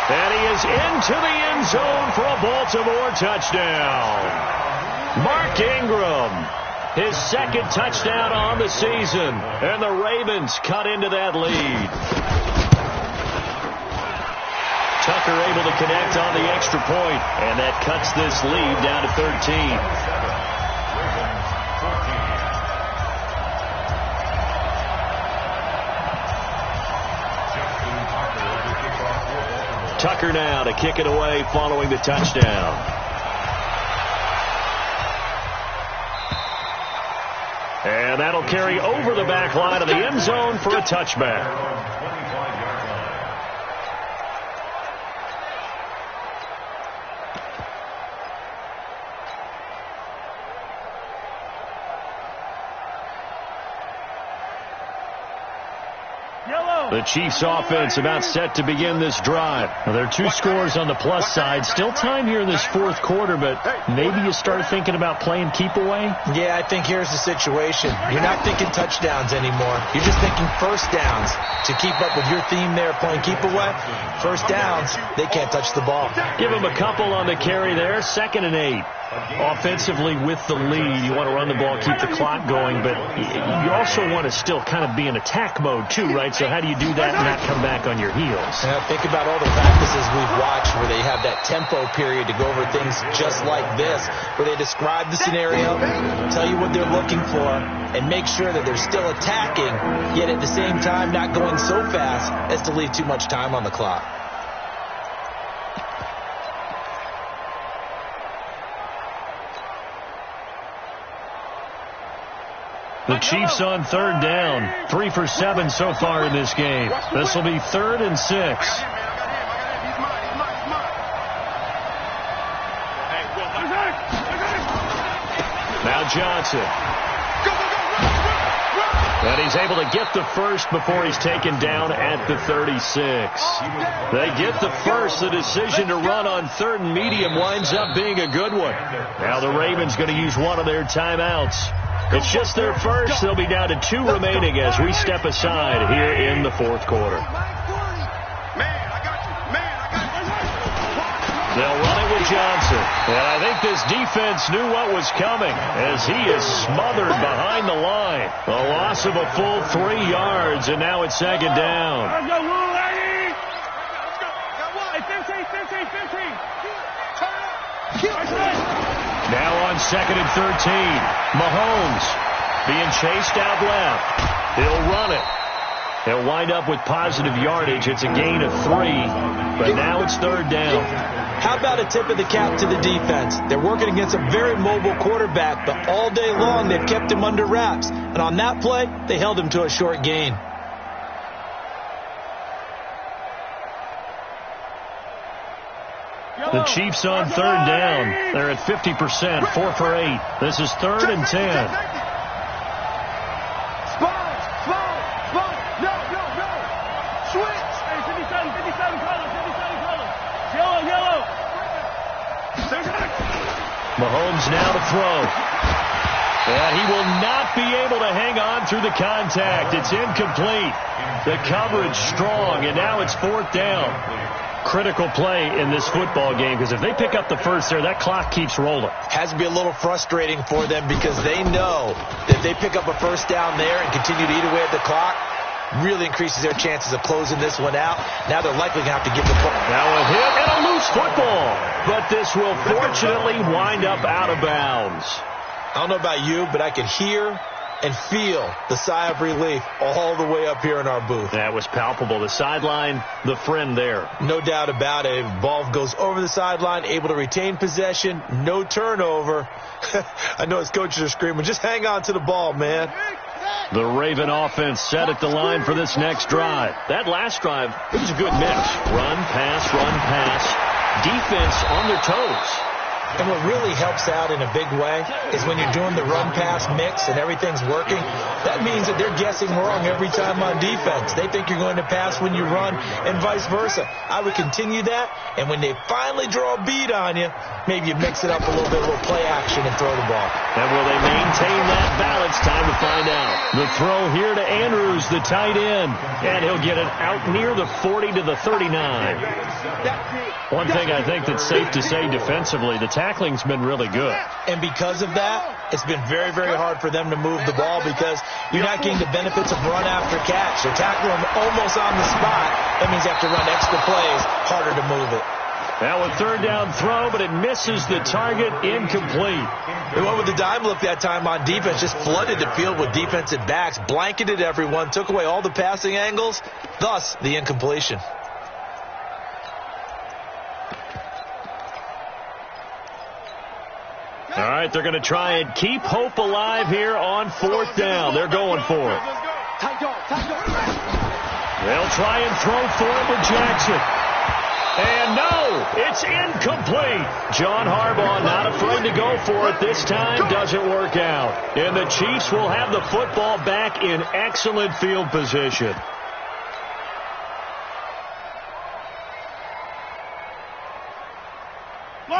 And he is into the end zone for a Baltimore touchdown. Mark Ingram, his 2nd touchdown on the season. And the Ravens cut into that lead. Tucker able to connect on the extra point. And that cuts this lead down to 13. Tucker now to kick it away following the touchdown. And that'll carry over the back line of the end zone for a touchback. The Chiefs offense about set to begin this drive. Well, there are 2 scores on the plus side. Still time here in this 4th quarter, but maybe you start thinking about playing keep away? Yeah, I think here's the situation. You're not thinking touchdowns anymore. You're just thinking first downs. To keep up with your theme there, playing keep away, first downs, they can't touch the ball. Give them a couple on the carry there. 2nd and 8. Offensively with the lead, you want to run the ball, keep the clock going, but you also want to still kind of be in attack mode too, right? So how do you do that and not come back on your heels? Now think about all the practices we've watched where they have that tempo period to go over things just like this, where they describe the scenario, tell you what they're looking for, and make sure that they're still attacking, yet at the same time not going so fast as to leave too much time on the clock. The Chiefs on 3rd down. 3 for 7 so far in this game. This will be 3rd and 6. Now Johnson. And he's able to get the first before he's taken down at the 36. They get the first. The decision to run on 3rd and medium winds up being a good one. Now the Ravens going to use one of their timeouts. It's just their first. They'll be down to 2 remaining as we step aside here in the 4th quarter. They'll run it with Johnson. And I think this defense knew what was coming as he is smothered behind the line. A loss of a full 3 yards, and now it's 2nd down. Let's go, little lady. Let's go. Hey, 15. Now on 2nd and 13. Mahomes being chased out left. He'll run it. They'll wind up with positive yardage. It's a gain of 3, but now it's third down. How about a tip of the cap to the defense? They're working against a very mobile quarterback, but all day long they've kept him under wraps. And on that play, they held him to a short gain. The Chiefs on third down. They're at 50%, 4 for 8. This is 3rd and 10. Mahomes now to throw. And he will not be able to hang on through the contact. It's incomplete. The coverage strong, and now it's 4th down. Critical play in this football game, because if they pick up the first there, that clock keeps rolling. Has to be a little frustrating for them because they know that if they pick up a first down there and continue to eat away at the clock, really increases their chances of closing this one out. Now they're likely going to have to give the ball. Now a hit and a loose football. But this will fortunately wind up out of bounds. I don't know about you, but I could hear and feel the sigh of relief all the way up here in our booth. That was palpable. The sideline, the friend there. No doubt about it. Ball goes over the sideline, able to retain possession, no turnover. I know his coaches are screaming, just hang on to the ball, man. The Raven offense set at the line for this next drive. That last drive, it was a good mix. Run, pass, defense on their toes. And what really helps out in a big way is when you're doing the run-pass mix and everything's working, that means that they're guessing wrong every time on defense. They think you're going to pass when you run and vice versa. I would continue that, and when they finally draw a beat on you, maybe you mix it up a little bit, a little play action, and throw the ball. And will they maintain that balance? Time to find out. The throw here to Andrews, the tight end, and he'll get it out near the 40 to the 39. One thing I think that's safe to say defensively, the tackling's been really good. And because of that, it's been very, very hard for them to move the ball because you're not getting the benefits of run after catch. They're tackling them almost on the spot. That means you have to run extra plays, harder to move it. Now a third down throw, but it misses the target, incomplete. They went with the dime look that time on defense, just flooded the field with defensive backs, blanketed everyone, took away all the passing angles, thus the incompletion. All right, they're going to try and keep hope alive here on 4th down. They're going for it. They'll try and throw for it with Jackson. And no, it's incomplete. John Harbaugh not afraid to go for it this time. Doesn't work out. And the Chiefs will have the football back in excellent field position.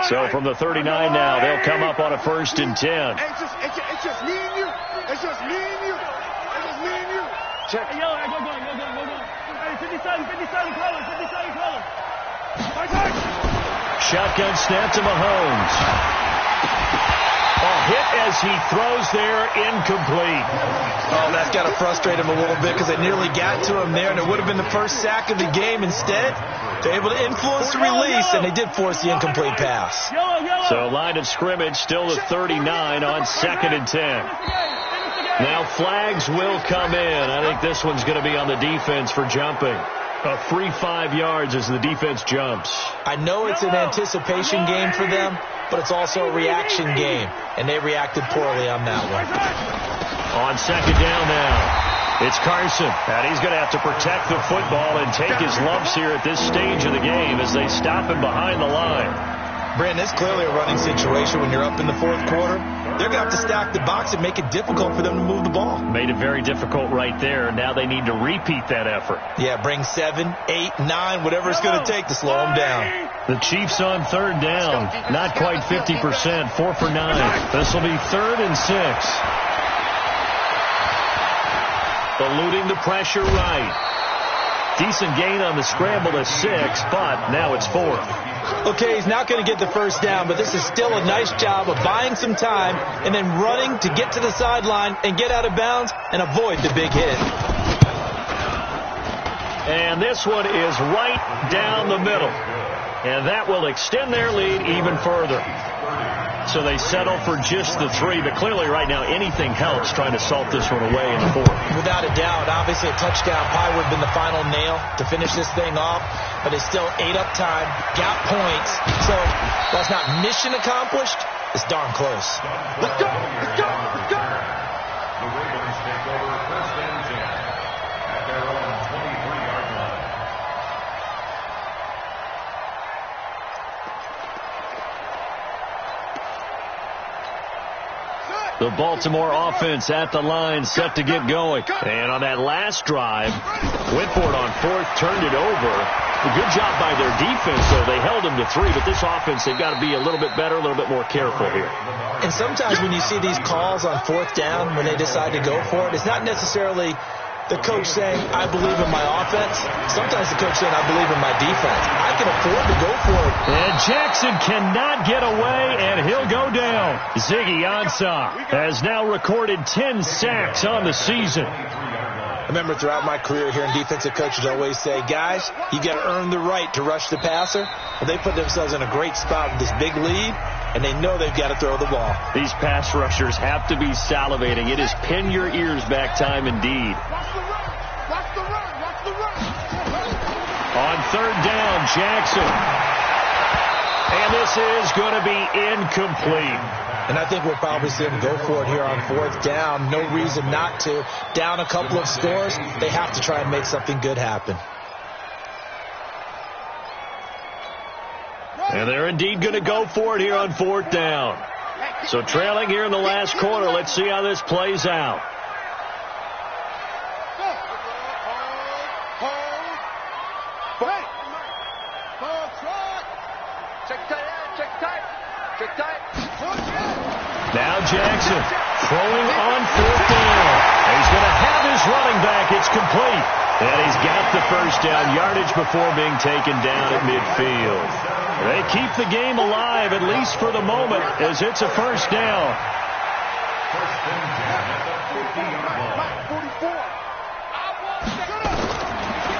So from the 39 now, they'll come up on a 1st and 10. It's just me and you. It's just me and you. It's just me and you. Check. Hey, yo, go. Hey, 57 colors. Shotgun snap to Mahomes. A hit as he throws there, incomplete. Oh, that's got to frustrate him a little bit because they nearly got to him there, and it would have been the first sack of the game. Instead, they're able to influence the release, and they did force the incomplete pass. So line of scrimmage still at 39 on 2nd and 10. Now flags will come in. I think this one's going to be on the defense for jumping. A free 5 yards as the defense jumps. I know it's an anticipation game for them, but it's also a reaction game, and they reacted poorly on that one. On 2nd down now, it's Carson, and he's going to have to protect the football and take his lumps here at this stage of the game as they stop him behind the line. Brandon, it's clearly a running situation when you're up in the 4th quarter. They're going to have to stack the box and make it difficult for them to move the ball. Made it very difficult right there. Now they need to repeat that effort. Yeah, bring 7, 8, 9, whatever it's going to take to slow them down. The Chiefs on 3rd down. Not quite 50%. 4 for 9. This will be 3rd and 6. Eluding the pressure right. Decent gain on the scramble to 6, but now it's 4th. Okay, he's not going to get the first down, but this is still a nice job of buying some time and then running to get to the sideline and get out of bounds and avoid the big hit. And this one is right down the middle. And that will extend their lead even further. so they settle for just the 3. But clearly right now anything helps trying to salt this one away in the 4th. Without a doubt, obviously a touchdown probably would have been the final nail to finish this thing off, but they still ate up time, got points. So while it's not mission accomplished, it's darn close. Let's go! Let's go! Let's go! The Ravens take over 1st and 10 at their own 23-yard line. The Baltimore offense at the line, set to get going. And on that last drive, went for it on 4th, turned it over. A good job by their defense, though. They held them to 3, but this offense, they've got to be a little bit better, a little bit more careful here. And sometimes when you see these calls on 4th down, when they decide to go for it, it's not necessarily the coach saying, I believe in my offense. Sometimes the coach saying, I believe in my defense. I can afford to go for it. And Jackson cannot get away, and he'll go down. Ziggy Ansah has now recorded 10 sacks on the season. I remember throughout my career hearing defensive coaches always say, guys, you got to earn the right to rush the passer. Well, they put themselves in a great spot with this big lead, and they know they've got to throw the ball. These pass rushers have to be salivating. It is pin your ears back time indeed. Watch the run! Watch the run! On 3rd down, Jackson. And this is going to be incomplete. And I think we'll probably see them go for it here on 4th down. No reason not to. Down a couple of scores, they have to try and make something good happen. And they're indeed going to go for it here on 4th down. So trailing here in the last quarter, let's see how this plays out. Now Jackson throwing on 4th down. He's going to have his running back. It's complete. And he's got the 1st down yardage before being taken down at midfield. They keep the game alive, at least for the moment, as it's a 1st down. 1st and 10 at the 50-yard line.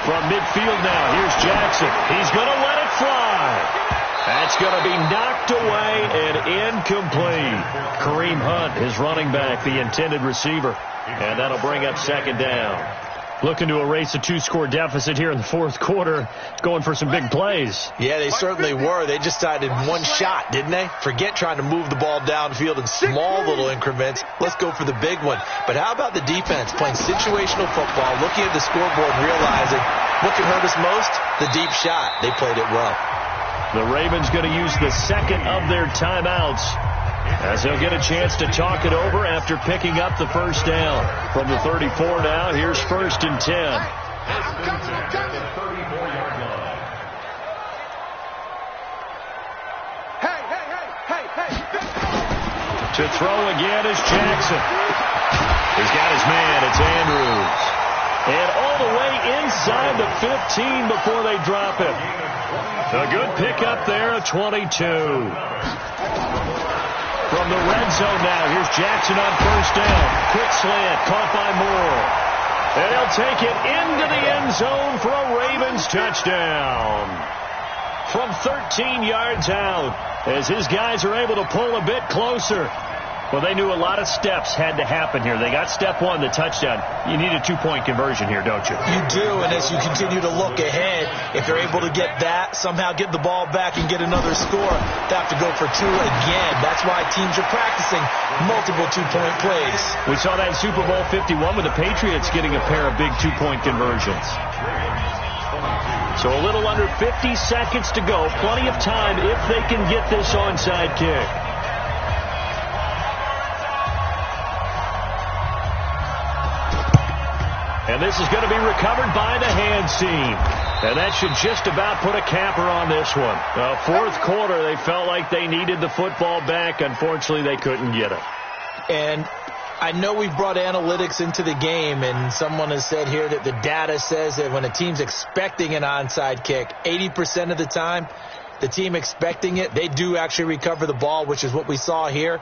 From midfield now, here's Jackson. He's going to let it fly. That's going to be knocked away and incomplete. Kareem Hunt, his running back, the intended receiver. And that'll bring up 2nd down. Looking to erase a 2-score deficit here in the 4th quarter. Going for some big plays. Yeah, they certainly were. They just decided one shot, didn't they? Forget trying to move the ball downfield in small little increments. Let's go for the big one. But how about the defense playing situational football, looking at the scoreboard and realizing what can hurt us most? The deep shot. They played it well. The Ravens going to use the 2nd of their timeouts as they'll get a chance to talk it over after picking up the 1st down. From the 34 now, here's 1st and 10. 1st and 10 at the 34-yard line. Hey! To throw again is Jackson. He's got his man. It's Andrews. And all the way inside the 15 before they drop it. A good pickup there, a 22. From the red zone now, here's Jackson on 1st down. Quick slant, caught by Moore. And he'll take it into the end zone for a Ravens touchdown. From 13 yards out, as his guys are able to pull a bit closer. Well, they knew a lot of steps had to happen here. They got step 1, the touchdown. You need a 2-point conversion here, don't you? You do, and as you continue to look ahead, if they're able to get that, somehow get the ball back and get another score, they have to go for 2 again. That's why teams are practicing multiple 2-point plays. We saw that in Super Bowl 51 with the Patriots getting a pair of big 2-point conversions. So a little under 50 seconds to go. Plenty of time if they can get this onside kick. And this is going to be recovered by the hands team. And that should just about put a capper on this one. 4th quarter, they felt like they needed the football back. Unfortunately, they couldn't get it. And I know we've brought analytics into the game, and someone has said here that the data says that when a team's expecting an onside kick, 80% of the time, the team expecting it, they do actually recover the ball, which is what we saw here.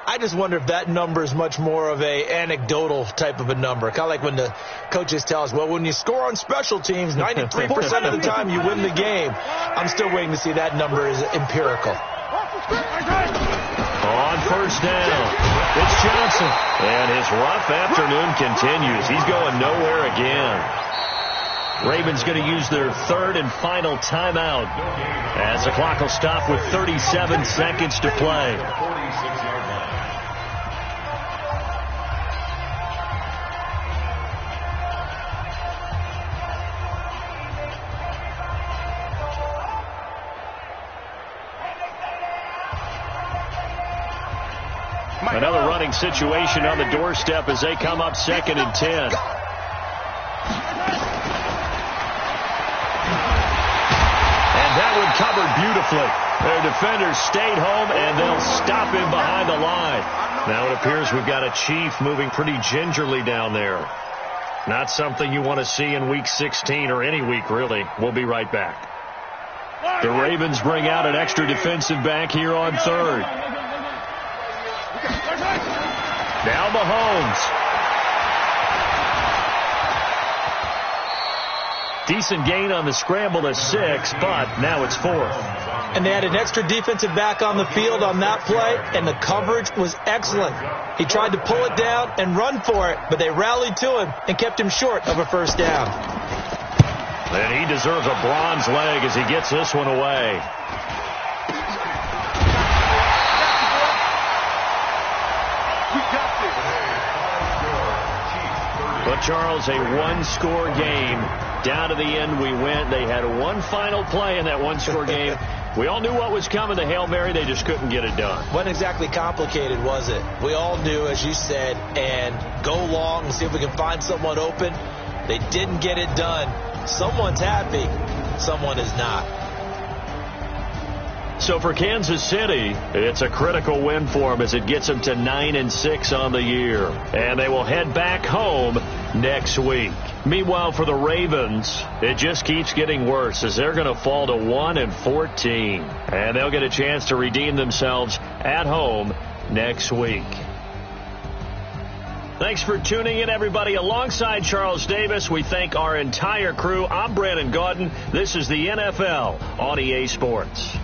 I just wonder if that number is much more of a anecdotal type of a number. Kind of like when the coaches tell us, well, when you score on special teams, 93% of the time you win the game. I'm still waiting to see that number is empirical. first down. It's Johnson. And his rough afternoon continues. He's going nowhere again. Ravens going to use their third and final timeout as the clock will stop with 37 seconds to play. Another running situation on the doorstep as they come up 2nd and 10. And that one covered beautifully. Their defenders stayed home, and they'll stop him behind the line. Now it appears we've got a Chief moving pretty gingerly down there. Not something you want to see in Week 16 or any week, really. We'll be right back. The Ravens bring out an extra defensive back here on third. Now Mahomes. Decent gain on the scramble to 6, but now it's 4th. And they had an extra defensive back on the field on that play, and the coverage was excellent. He tried to pull it down and run for it, but they rallied to him and kept him short of a first down. And he deserves a bronze leg as he gets this one away. But, Charles, a one-score game. Down to the end we went. They had one final play in that one-score game. We all knew what was coming. The Hail Mary, they just couldn't get it done. Wasn't exactly complicated, was it? We all knew, as you said, and go long and see if we can find someone open. They didn't get it done. Someone's happy. Someone is not. So for Kansas City, it's a critical win for them as it gets them to 9-6 on the year. And they will head back home next week. Meanwhile, for the Ravens, it just keeps getting worse as they're going to fall to 1-14. And they'll get a chance to redeem themselves at home next week. Thanks for tuning in, everybody. Alongside Charles Davis, we thank our entire crew. I'm Brandon Gaudin. This is the NFL on EA Sports.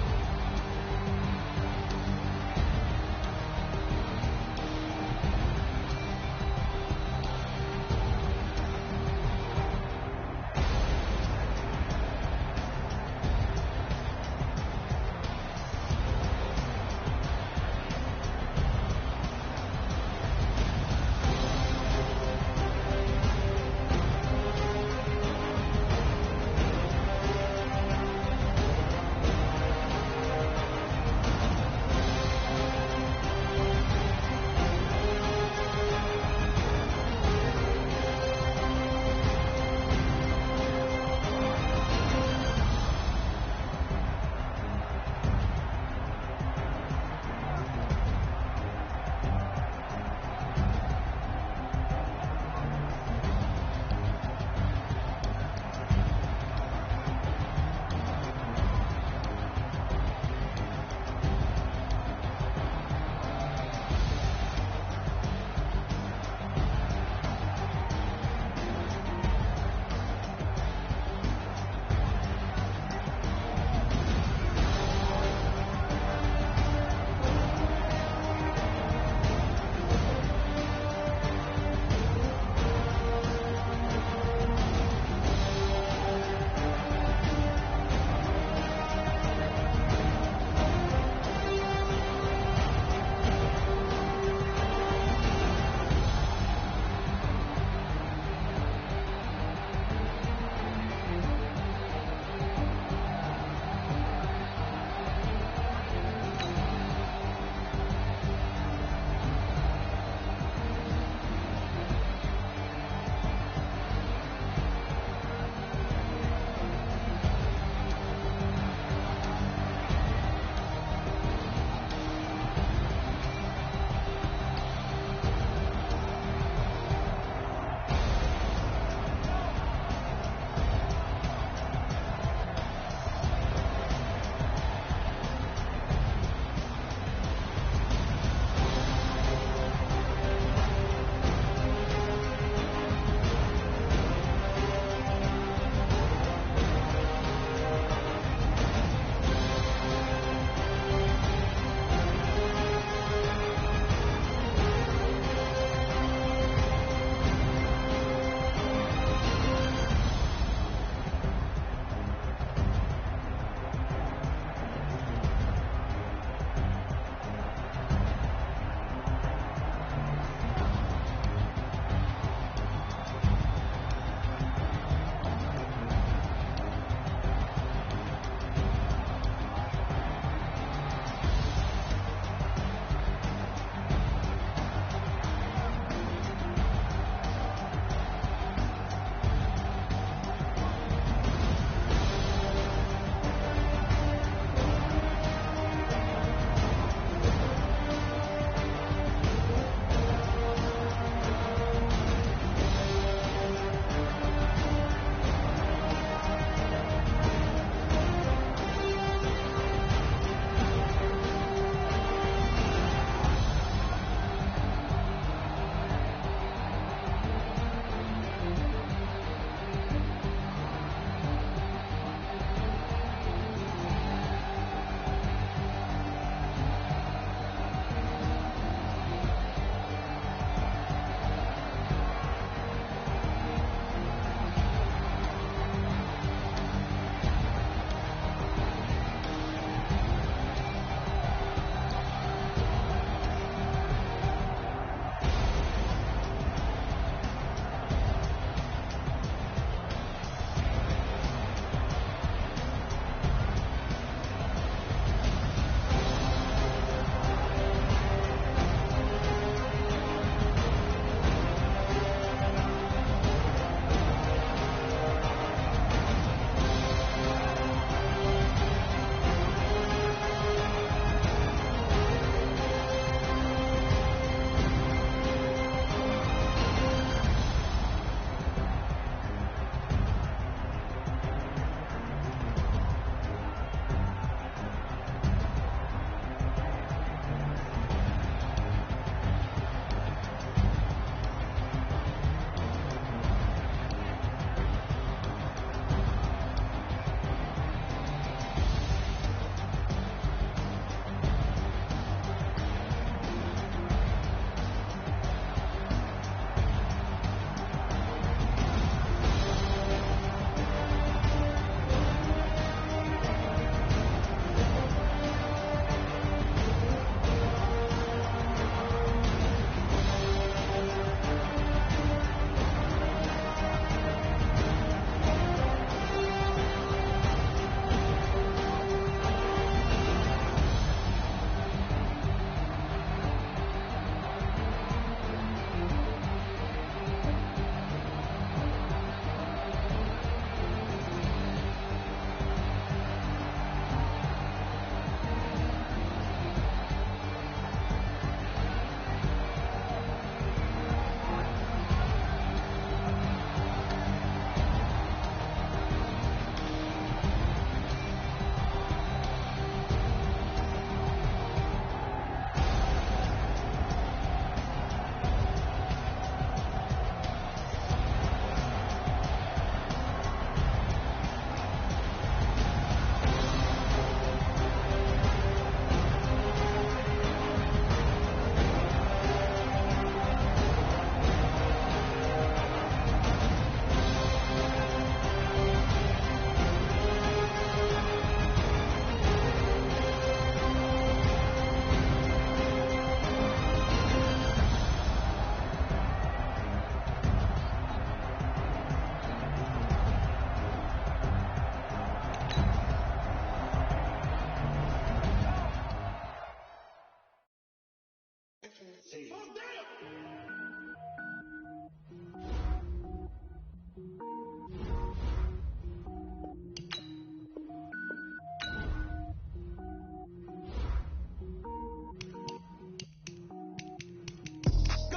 Cook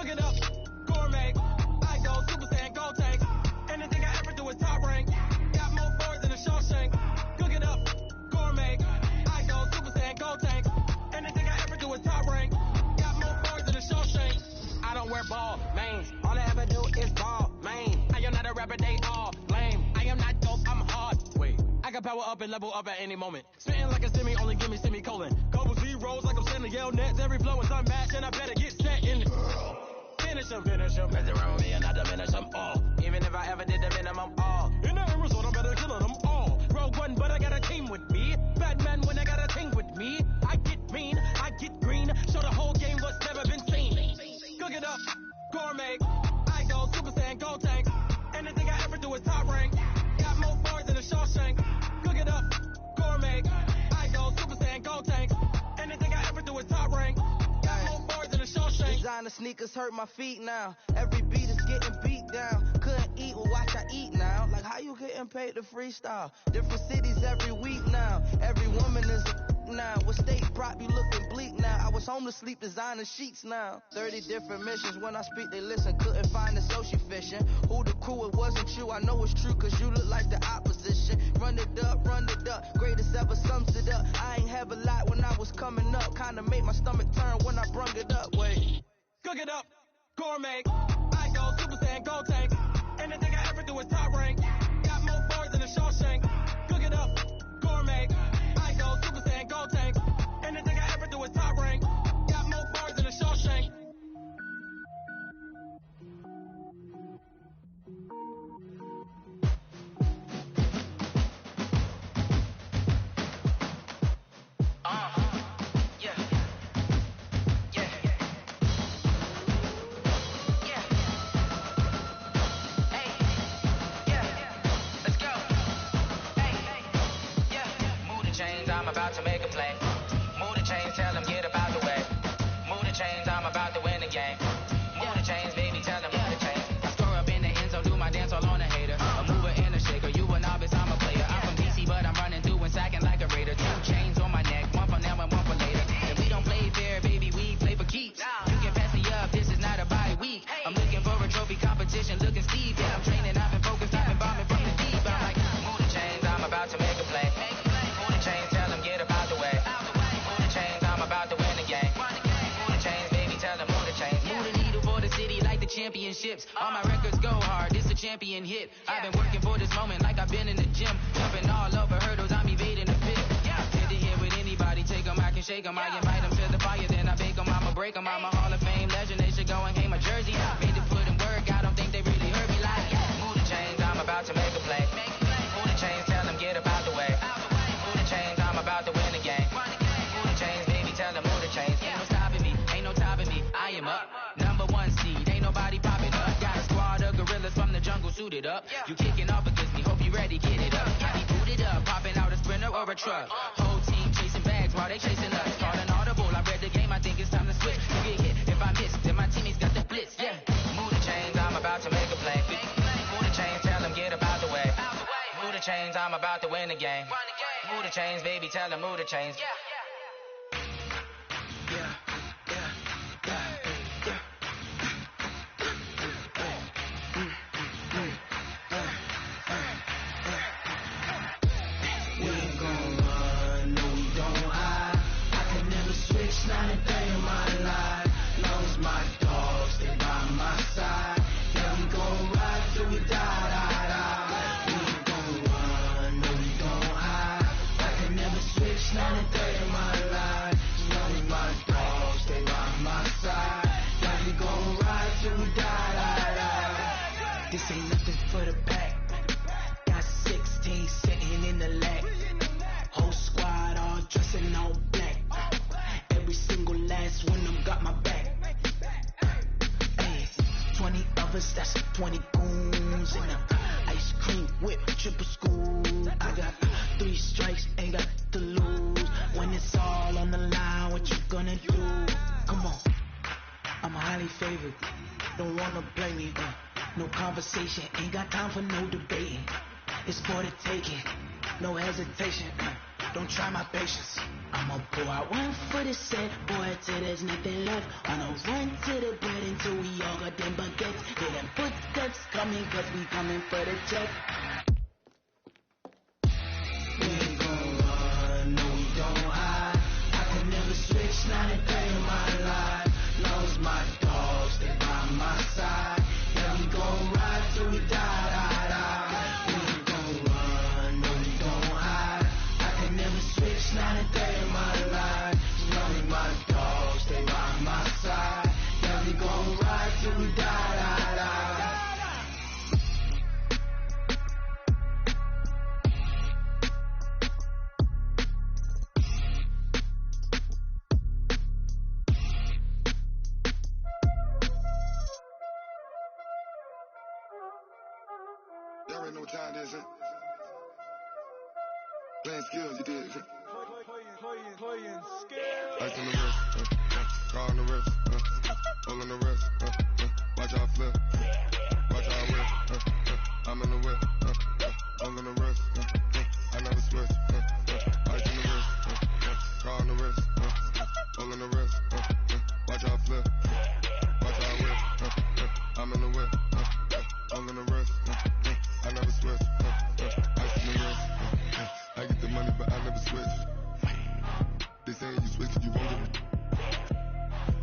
it up, gourmet. I go Super Saiyan, gold tank. Anything I ever do is top rank. Got more boards than a Shawshank. Cook it up, gourmet. I go Super Saiyan, gold tank. Anything I ever do is top rank. Got more boards than a Shawshank. I don't wear ball, man. All I ever do is ball, man. I am not a rapper, they all lame. I am not dope, I'm hard. Wait, I can power up and level up at any moment. Spitting like a semi, only give me semicolon. Couple zeros like I'm sending yell nets. Every flow is unmatched and I better get set in. Finish them, mess around with me and I diminish them all. Even if I ever did the minimum all. In the end result, I'm better killing them all. Rogue one, but I got a team with me. Batman when I got a team with me. I get mean, I get green. Show the whole game what's never been seen. Cook it up, gourmet. I go Super Saiyan, gold tank. Anything I ever do is top rank. Got more boards than a Shawshank. Cook it up, gourmet. I go Super Saiyan, gold tank. Anything I ever do is top rank. Got more boards than a Shawshank. Designer sneakers hurt my feet now. Every beat is getting beat down. Couldn't eat, well watch I eat now. Like how you getting paid to freestyle? Different cities every week now. Every woman is a now. With state prop, you looking bleak now. I was home to sleep, designer sheets now. 30 different missions. When I speak, they listen. Couldn't find the social fishing. Who the crew? It wasn't you. I know it's true, cause you look like the opposition. Run it up, run it up. Greatest ever sums it up. I ain't have a lot when I was coming up. Kinda made my stomach turn when I brung it up. Wait. Cook it up, gourmet. I go Super Saiyan, gold tank. Anything I ever do is top rank. Got more boards than a Shawshank. Cook it up, gourmet. I go Super Saiyan, gold tank. Anything I ever do is top rank. Got more boards than a Shawshank. I'm about to make a play. Move the chains, tell them get up out the way. Move the chains, I'm about to win the game. Move the chains, baby, tell them move the chains. I score up in the end zone, do my dance all on a hater. A mover and a shaker, you a novice, I'm a player. I'm from DC, but I'm running through and sacking like a raider. 2 chains on my neck, one for now and one for later. If we don't play fair, baby, we play for keeps. You can pass me up, this is not a bye week. I'm looking for a trophy competition, looking Steve. Yeah, I'm training, I've been focused, I've been bombing from the deep. I'm like, move the chains, I'm about to make a play. Move the chains, tell them get up out the way. Move the chains, I'm about to win the game. Move the chains, baby, tell them move the chains. Move the needle for the city like the championships. All my records go hard, this a champion hit. I've been working for this moment like I've been in the gym. Jumping all over hurdles, I'm evading the pit. Head to head with anybody, take them, I can shake them. I invite them to the fire, then I bake them, I'ma break them. I'm a Hall of Fame legend, they should go and hang my jersey. Made the put in work, I don't think they really heard me like, move the chains, I'm about to make a play. Move the chains, tell them get up out the way. Move the chains, I'm about to win the game. Move the chains, baby, tell them move the chains. Ain't no stopping me, ain't no topping me, I am up. Number 1 seed, ain't nobody popping up. Got a squad of gorillas from the jungle suited up. You kicking off against me, hope you ready, get it up. I be booted up, popping out a Sprinter or a truck. Whole team chasing bags while they chasing us. Call an audible, I read the game, I think it's time to switch. You get hit if I miss, then my teammates got the blitz, Move the chains, I'm about to make a play. Move the chains, tell them get up out the way. Move the chains, I'm about to win the game. Move the chains, baby, tell them move the chains. We ain't gon' run, no we don't hide. I can never switch, not a day in my life. Long as my dogs stay by my side. Yeah, we gon' ride till we die. We ain't gon' run, no we don't hide. I can never switch, not a day in my life. Long as my dogs stay by my side. Yeah, we gon' ride till we die. This ain't nothing for the back. Got 16 sitting in the lap. Whole squad all dressing all black. Every single last one of them got my back. Hey, 20 of us, that's 20 goons. And a ice cream whip, triple school. I got 3 strikes, ain't got to lose. When it's all on the line, what you gonna do? Come on. favorite. Don't wanna blame me, no conversation, ain't got time for no debating. It's for the taking, no hesitation, don't try my patience. I'ma pour out one for the set, boy, till there's nothing left. On a run to the bread until we all got them baguettes. Hear them footsteps coming, cause we coming for the check. We ain't gon' run, no we don't hide. I can never switch, not a day in my life. Long as my dogs, they by my side. Yeah, we gon' ride till we die, die, die. We ain't gon' run, no we don't hide. I can never switch, not a day in my life. Long as my dogs, they by my side. Yeah, we gon' ride till we die, die, die. Y'all already know what time it is, huh? Playing skills, you did. Playing skills. Ice on the wrist, car on the wrist, hole on the wrist, watch y'all flip, watch y'all whip, I'm in the whip, hole on the wrist, I never switch, ice on the wrist, car on the wrist, hole on the wrist, watch y'all flip, watch y'all whip, I'm in the whip, hole on the wrist, I never switch, ice on the wrist, I get the money but I never switch. They saying you switch, you won't get it.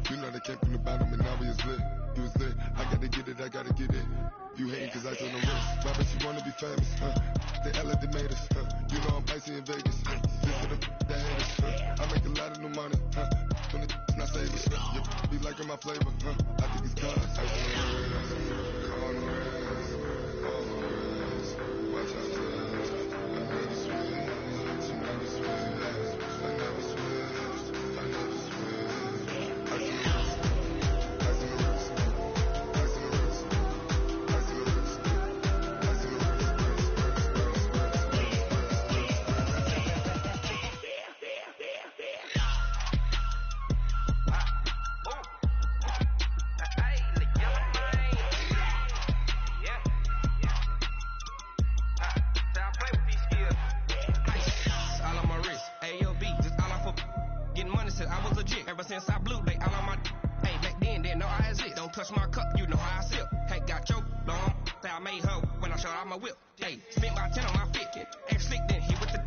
You know they came from the bottom and now we is lit. You was lit, I gotta get it, I gotta get it. You hating cause I told the wrist. Why but you wanna be famous, They Ella they made us, You know I'm icy in Vegas, This for the haters, I make a lot of new money, When the not savers, You be liking my flavor, I think it's cause I on the wrist, on the wrist, watch out for I never switch, I never switch, I never switch, I never switch. I see the wrist, I see the wrist, I see the wrist, I see the wrist, I see the I was legit ever since I blew they all on my hey back then didn't know I exist. Don't touch my cup, you know how I sip. Hey got choked on, I made her when I showed out my whip. Hey, spent about 10 on my 50. Ex slick then hit with the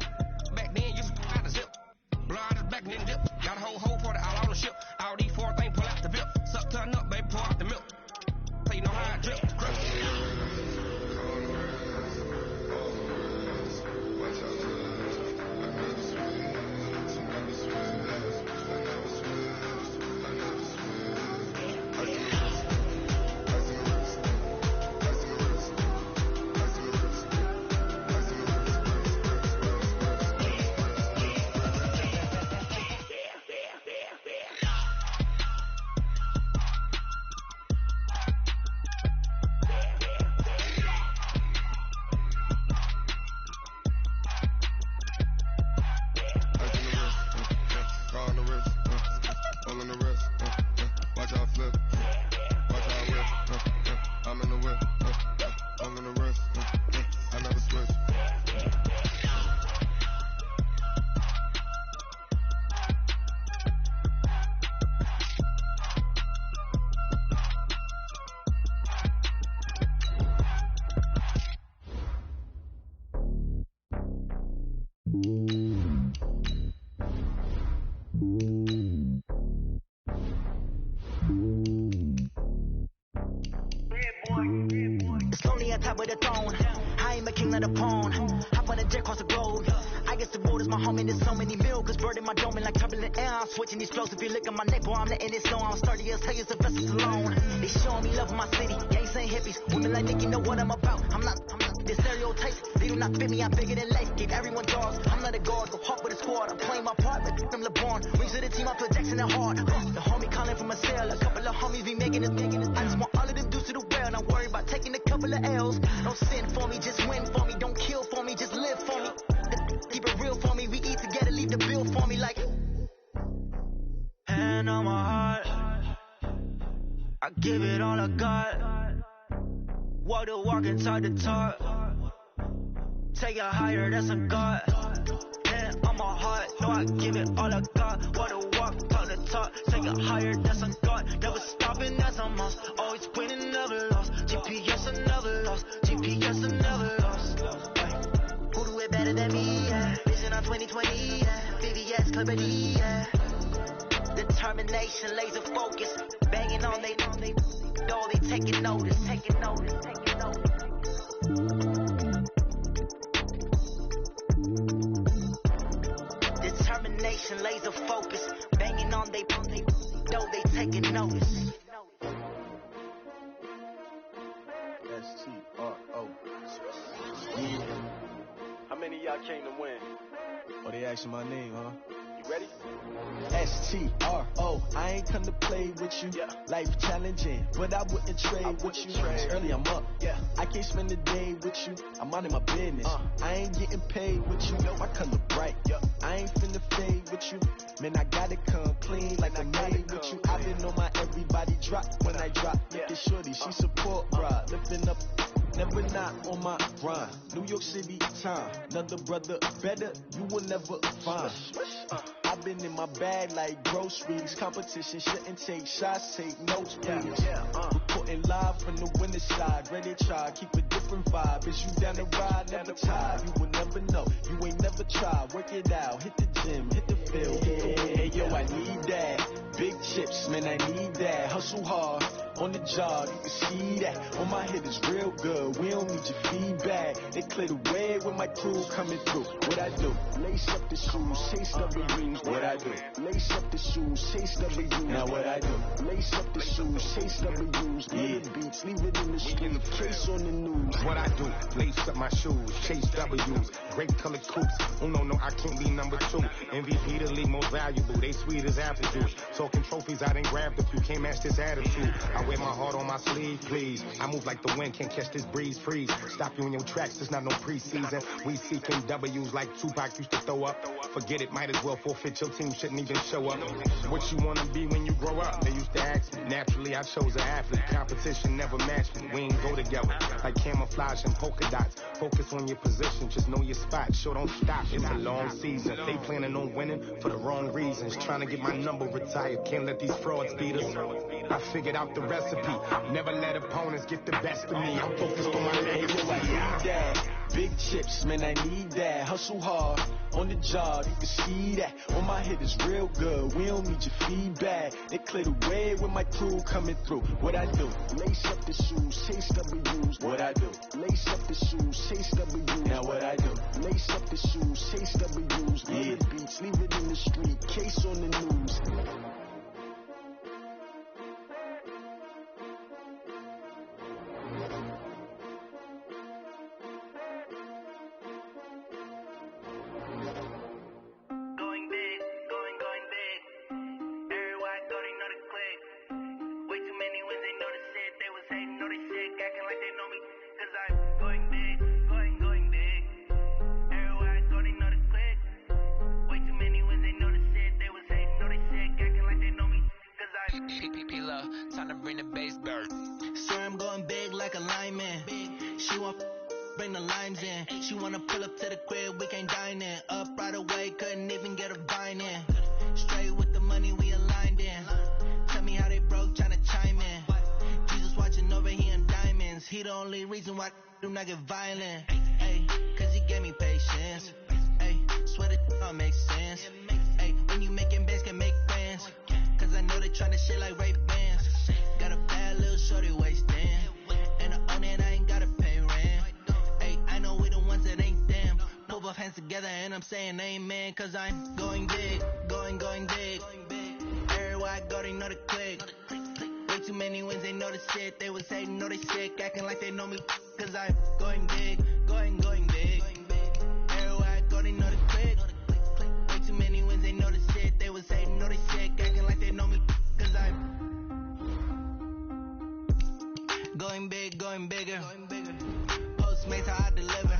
back then used to out the zip. Blow out his back then dip. Got a whole party all on the ship. All these four things pull out the bip. Suck turn up, baby, pour out the milk. So you know how I drip. It's lonely on top of the throne. I ain't a king of the pawn. Hop on a jet across the globe. I guess the road is my home and there's so many milkers. Bird in my dome and like turbulent air. I'm switching these flows. If you look at my neck, boy, I'm letting it slow. I'm sturdy as hell as the vessels alone. They showing me love in my city. Gangs ain't hippies. Women like Nicky know what I'm about. I'm not the stereotypes. They do not fit me. I'm bigger than life. Give everyone dogs. I'm not a guard. Go hard with a squad. I'm playing my part like them LeBron. Rings to the team. I feel Jackson and hard. The homie calling from a cell. A couple of homies be making it. I just want all of them dudes to the well. Not worry about taking a couple of L's. Don't sin for me, just win for me. Don't kill for me, just live for me. Keep it real for me. We eat together, leave the bill for me like. Hand on my heart, I give it all I got. Walk the walk and talk the talk. Take it higher, that's a God. And on my heart, no, I give it all I got. Walk the walk, talk the talk. Take it higher, that's a God. Never stopping, that's a must. Always winning, never lost. GPS, I never lost. GPS, I never lost. Who do it better than me? Yeah. Vision on 2020. Yeah. VVS, Clippity. Yeah. Determination, laser focus. Banging on they door, they taking notice. Taking notice. Taking notice. Determination, laser focus, banging on they though they taking notice. STRO. Yeah. How many of y'all came to win? Oh, they asking my name, huh? You ready? STRO. I ain't come to play with you. Yeah. Life challenging, but I wouldn't trade with you. It's early, I'm up. Yeah. I can't spend the day with you. I'm minding my business. I ain't getting paid with you. My color bright. Yeah. I ain't finna fade with you. Man, I gotta come clean like I'm made with you. I've been on my everybody drop when I drop. Look at shorty, she support, bruh. Lifting up. Never not on my grind. New York City time. Another brother better, you will never find. I've been in my bag like groceries. Competition shouldn't take shots, take notes, please. Reporting live from the winning side. Ready to try, keep a different vibe. Is you down the ride, never tired. You will never know, you ain't never tried. Work it out, hit the gym, hit the field, hit the wind. Hey yo, I need that. Big chips, man, I need that. Hustle hard, on the job, you can see that. On my head is real good, we don't need your feedback. They clear the way when my crew coming through. What I do? Lace up the shoes, chase W's. What I do? Lace up the shoes, chase W's. Now what I do? Lace up the shoes, chase W's. Yeah, beats, leave it in the street, case on the news. What I do? Lace up my shoes, chase W's. Great colored coops. Oh no, I can't be number 2. MVP the league most valuable. They sweet as apple juice. Talking trophies, I didn't grab the few. Can't match this attitude. I wear my heart on my sleeve, please. I move like the wind, can't catch this breeze, freeze. Stop you in your tracks, there's not no preseason. We seeking W's like Tupac used to throw up. Forget it, might as well forfeit. Your team shouldn't even show up. What you wanna be when you grow up? They used to ask me. Naturally, I chose an athlete. Competition never matched me. We ain't go together like camouflage and polka dots. Focus on your position, just know your spot. Sure, don't stop. It's a long season. They planning on winning for the wrong reasons. Trying to get my number retired. Can't let these frauds beat us. I figured out the recipe. Never let opponents get the best of me. I'm focused on my legacy. I need that. Big chips, man, I need that. Hustle hard, on the job, you can see that. On my head is real good, we don't need your feedback. They clear the way when my crew coming through. What I do? Lace up the shoes, chase W's. What I do? Lace up the shoes, chase W's. Now what I do? Lace up the shoes, chase W's. Yeah, beats, leave it in the street, case on the news. Time to bring the bass back. Sir, I'm going big like a lineman. She want bring the limes in. She wanna pull up to the crib, we can't dine in. Up right away, couldn't even get a vine in. Straight with the money we aligned in. Tell me how they broke, tryna chime in. Jesus watching over, he in diamonds. He the only reason why I do not get violent. Ay, cause he gave me patience. Ay, swear it don't make sense. Ay, when you making bands, can make friends. Cause I know they tryna shit like Ray Bans. Got a bad little shorty wasting. And I own it, I ain't gotta pay rent. Ay, I know we the ones that ain't them. Put both hands together and I'm saying amen. Cause I'm going big, going big. Everywhere I go, they know the click. Way too many wins, they know the shit. They was hating, know they sick, acting like they know me. Cause I'm going big, going big. Everywhere I go, they know the click. Way too many wins, they know the shit. They was hating, know they sick, acting like they know me. Cause I'm going big, going bigger. Postmates, how I deliver.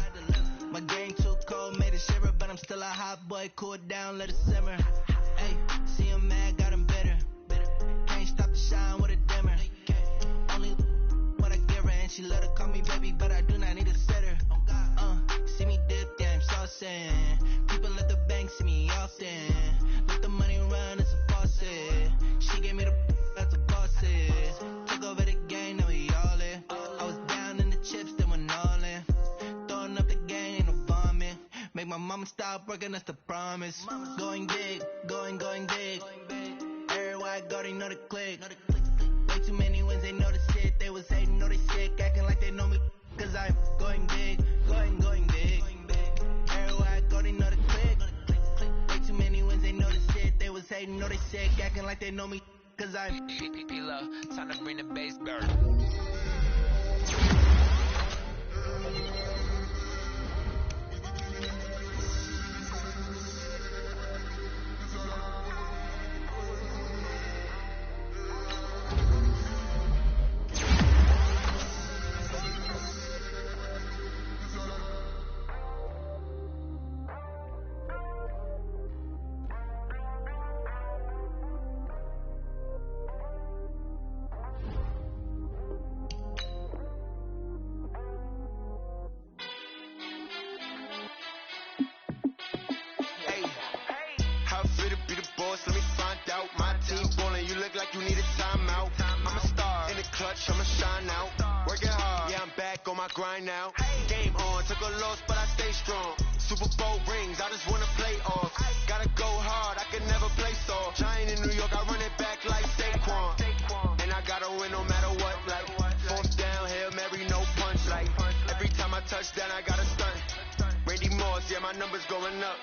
My game too cold, made it shiver, but I'm still a hot boy. Cool it down, let it simmer. Hey, see him mad, got him bitter. Can't stop the shine with a dimmer. stop working, that's the promise. Going big, going big. Everywhere I go, they know the click. Way too many wins, they know the shit. They was hating, know they sick, acting like they know me. Cause I'm going big, going big. Everywhere I go, they know the click. Way too many wins, they know the shit. They was hating, know they sick, acting like they know me. Cause I'm P-P-P-Love, time to bring the bass burn. Grind now. Game on, took a loss, but I stay strong. Super Bowl rings, I just wanna play off. Gotta go hard, I can never play soft. Giant in New York, I run it back like Saquon. And I gotta win no matter what. Like fourth down, Hail Mary, no punch. Like every time I touch down, I gotta stunt. Randy Moss, yeah, my numbers going up.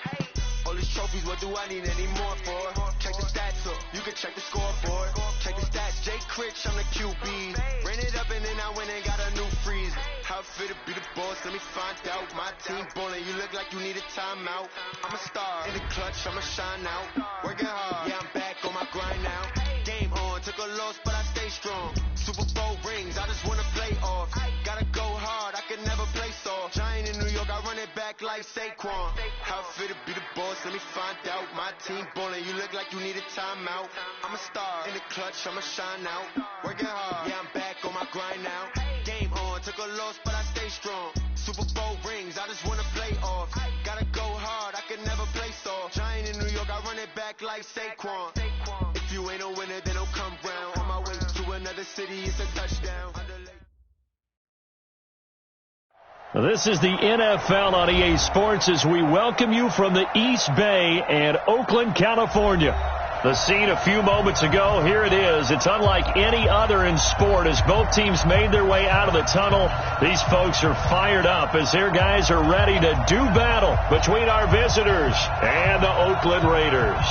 All these trophies, what do I need any more for? Check the stats up, you can check the scoreboard. Check the stats, Jay Critch, I'm the QB. Ran it up and then I went and got a new freeze. How fit to be the boss, let me find out. My team ballin', you look like you need a timeout. I'm a star, in the clutch, I'ma shine out. Working hard, yeah, I'm back on my grind now. Game on, took a loss, but I stay strong. Super Bowl rings, I just wanna play off. Gotta go hard, I can never play soft. Giant in New York, I run it back like Saquon. How fit to be the boss, let me find out. My team ballin', you look like you need a timeout. I'm a star, in the clutch, I'ma shine out. Working hard, yeah, I'm back on my grind now. Game on, took a loss, but I stay strong. Super Bowl rings, I just wanna play off. Gotta go hard, I can never play soft. Giant in New York, I run it back like Saquon. If you ain't a winner, then don't come round. On my way to another city, it's a touchdown. This is the NFL on EA Sports as we welcome you from the East Bay and Oakland, California. The scene a few moments ago, here it is. It's unlike any other in sport as both teams made their way out of the tunnel. These folks are fired up as their guys are ready to do battle between our visitors and the Oakland Raiders.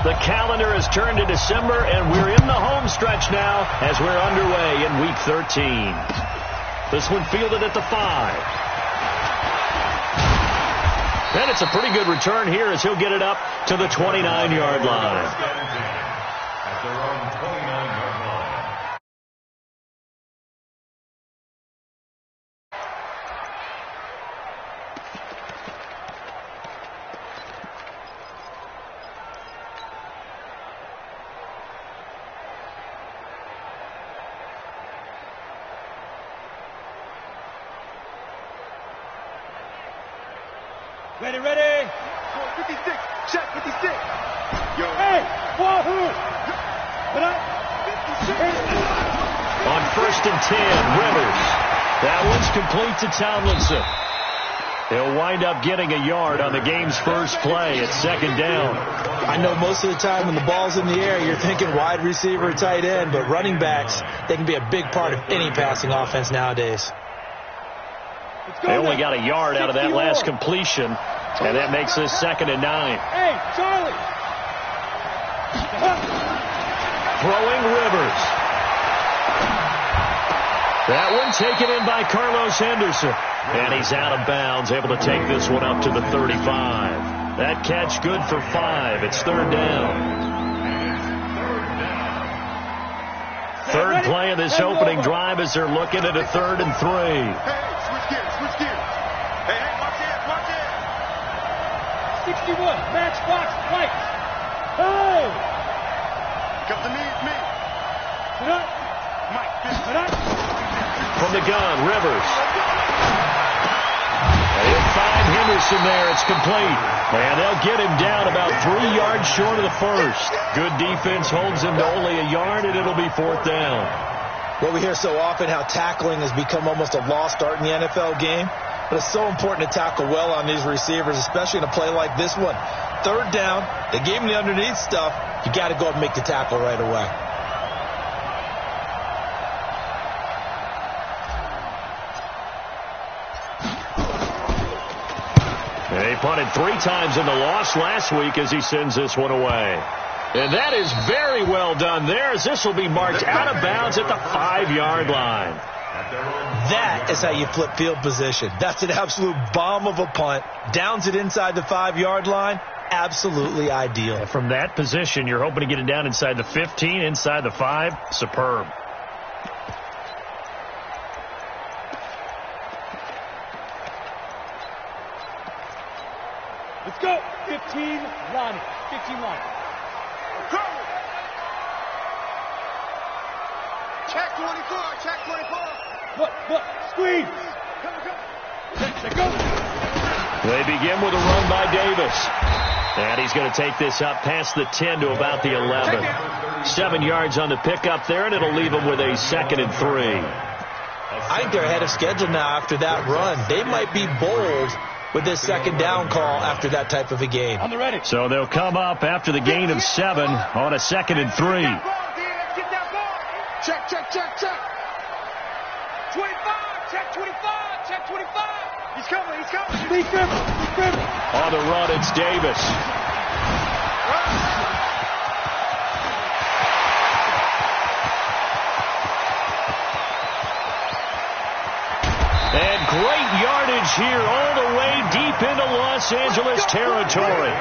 The calendar has turned to December, and we're in the home stretch now as we're underway in Week 13. This one fielded at the 5. And it's a pretty good return here as he'll get it up to the 29-yard line. At their own 29-yard line. Ready, ready. 56. Check 56. Yo. Hey, wahoo. On 1st and 10, Rivers. That one's complete to Tomlinson. He'll wind up getting a yard on the game's first play at 2nd down. I know most of the time when the ball's in the air, you're thinking wide receiver, tight end, but running backs, they can be a big part of any passing offense nowadays. They only got a yard out of that last completion, and that makes this 2nd and 9. Hey, Charlie! Throwing Rivers. That one taken in by Carlos Henderson. And he's out of bounds, able to take this one up to the 35. That catch good for 5. It's 3rd down. Third play of this opening drive as they're looking at a 3rd and 3. Hey, switch gears. Hey, watch it. 61, matchbox, right. Hey! Come to me, it's me. Sit up. Mike, sit up. From the gun, Rivers. They'll find Henderson there. It's complete. And they'll get him down about 3 yards short of the first. Good defense holds him to only a yard, and it'll be 4th down. Well, we hear so often how tackling has become almost a lost art in the NFL game. but it's so important to tackle well on these receivers, especially in a play like this one. Third down, they gave him the underneath stuff. You got to go and make the tackle right away. He punted 3 times in the loss last week as he sends this one away. And that is very well done there, as this will be marked out of bounds at the 5-yard line. That is how you flip field position. That's an absolute bomb of a punt. Downs it inside the 5-yard line. Absolutely ideal. And from that position, you're hoping to get it down inside the 15, inside the 5. Superb. Let's go. 15 line. 15 line. Check 24. Check 24. Look. Squeeze. Come. Go. They begin with a run by Davis. And he's going to take this up past the 10 to about the 11. 7 yards on the pickup there, and it'll leave him with a 2nd and 3. I think they're ahead of schedule now after that run. They might be bold with this 2nd down call after that type of a game. On the ready. So they'll come up after the gain of 7 on a 2nd and 3. Check. 25. Check 25. Check 25. He's coming. Be careful. On the run, it's Davis. And great yardage here all the way deep into Los Angeles territory.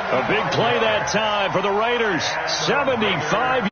A big play that time for the Raiders. 75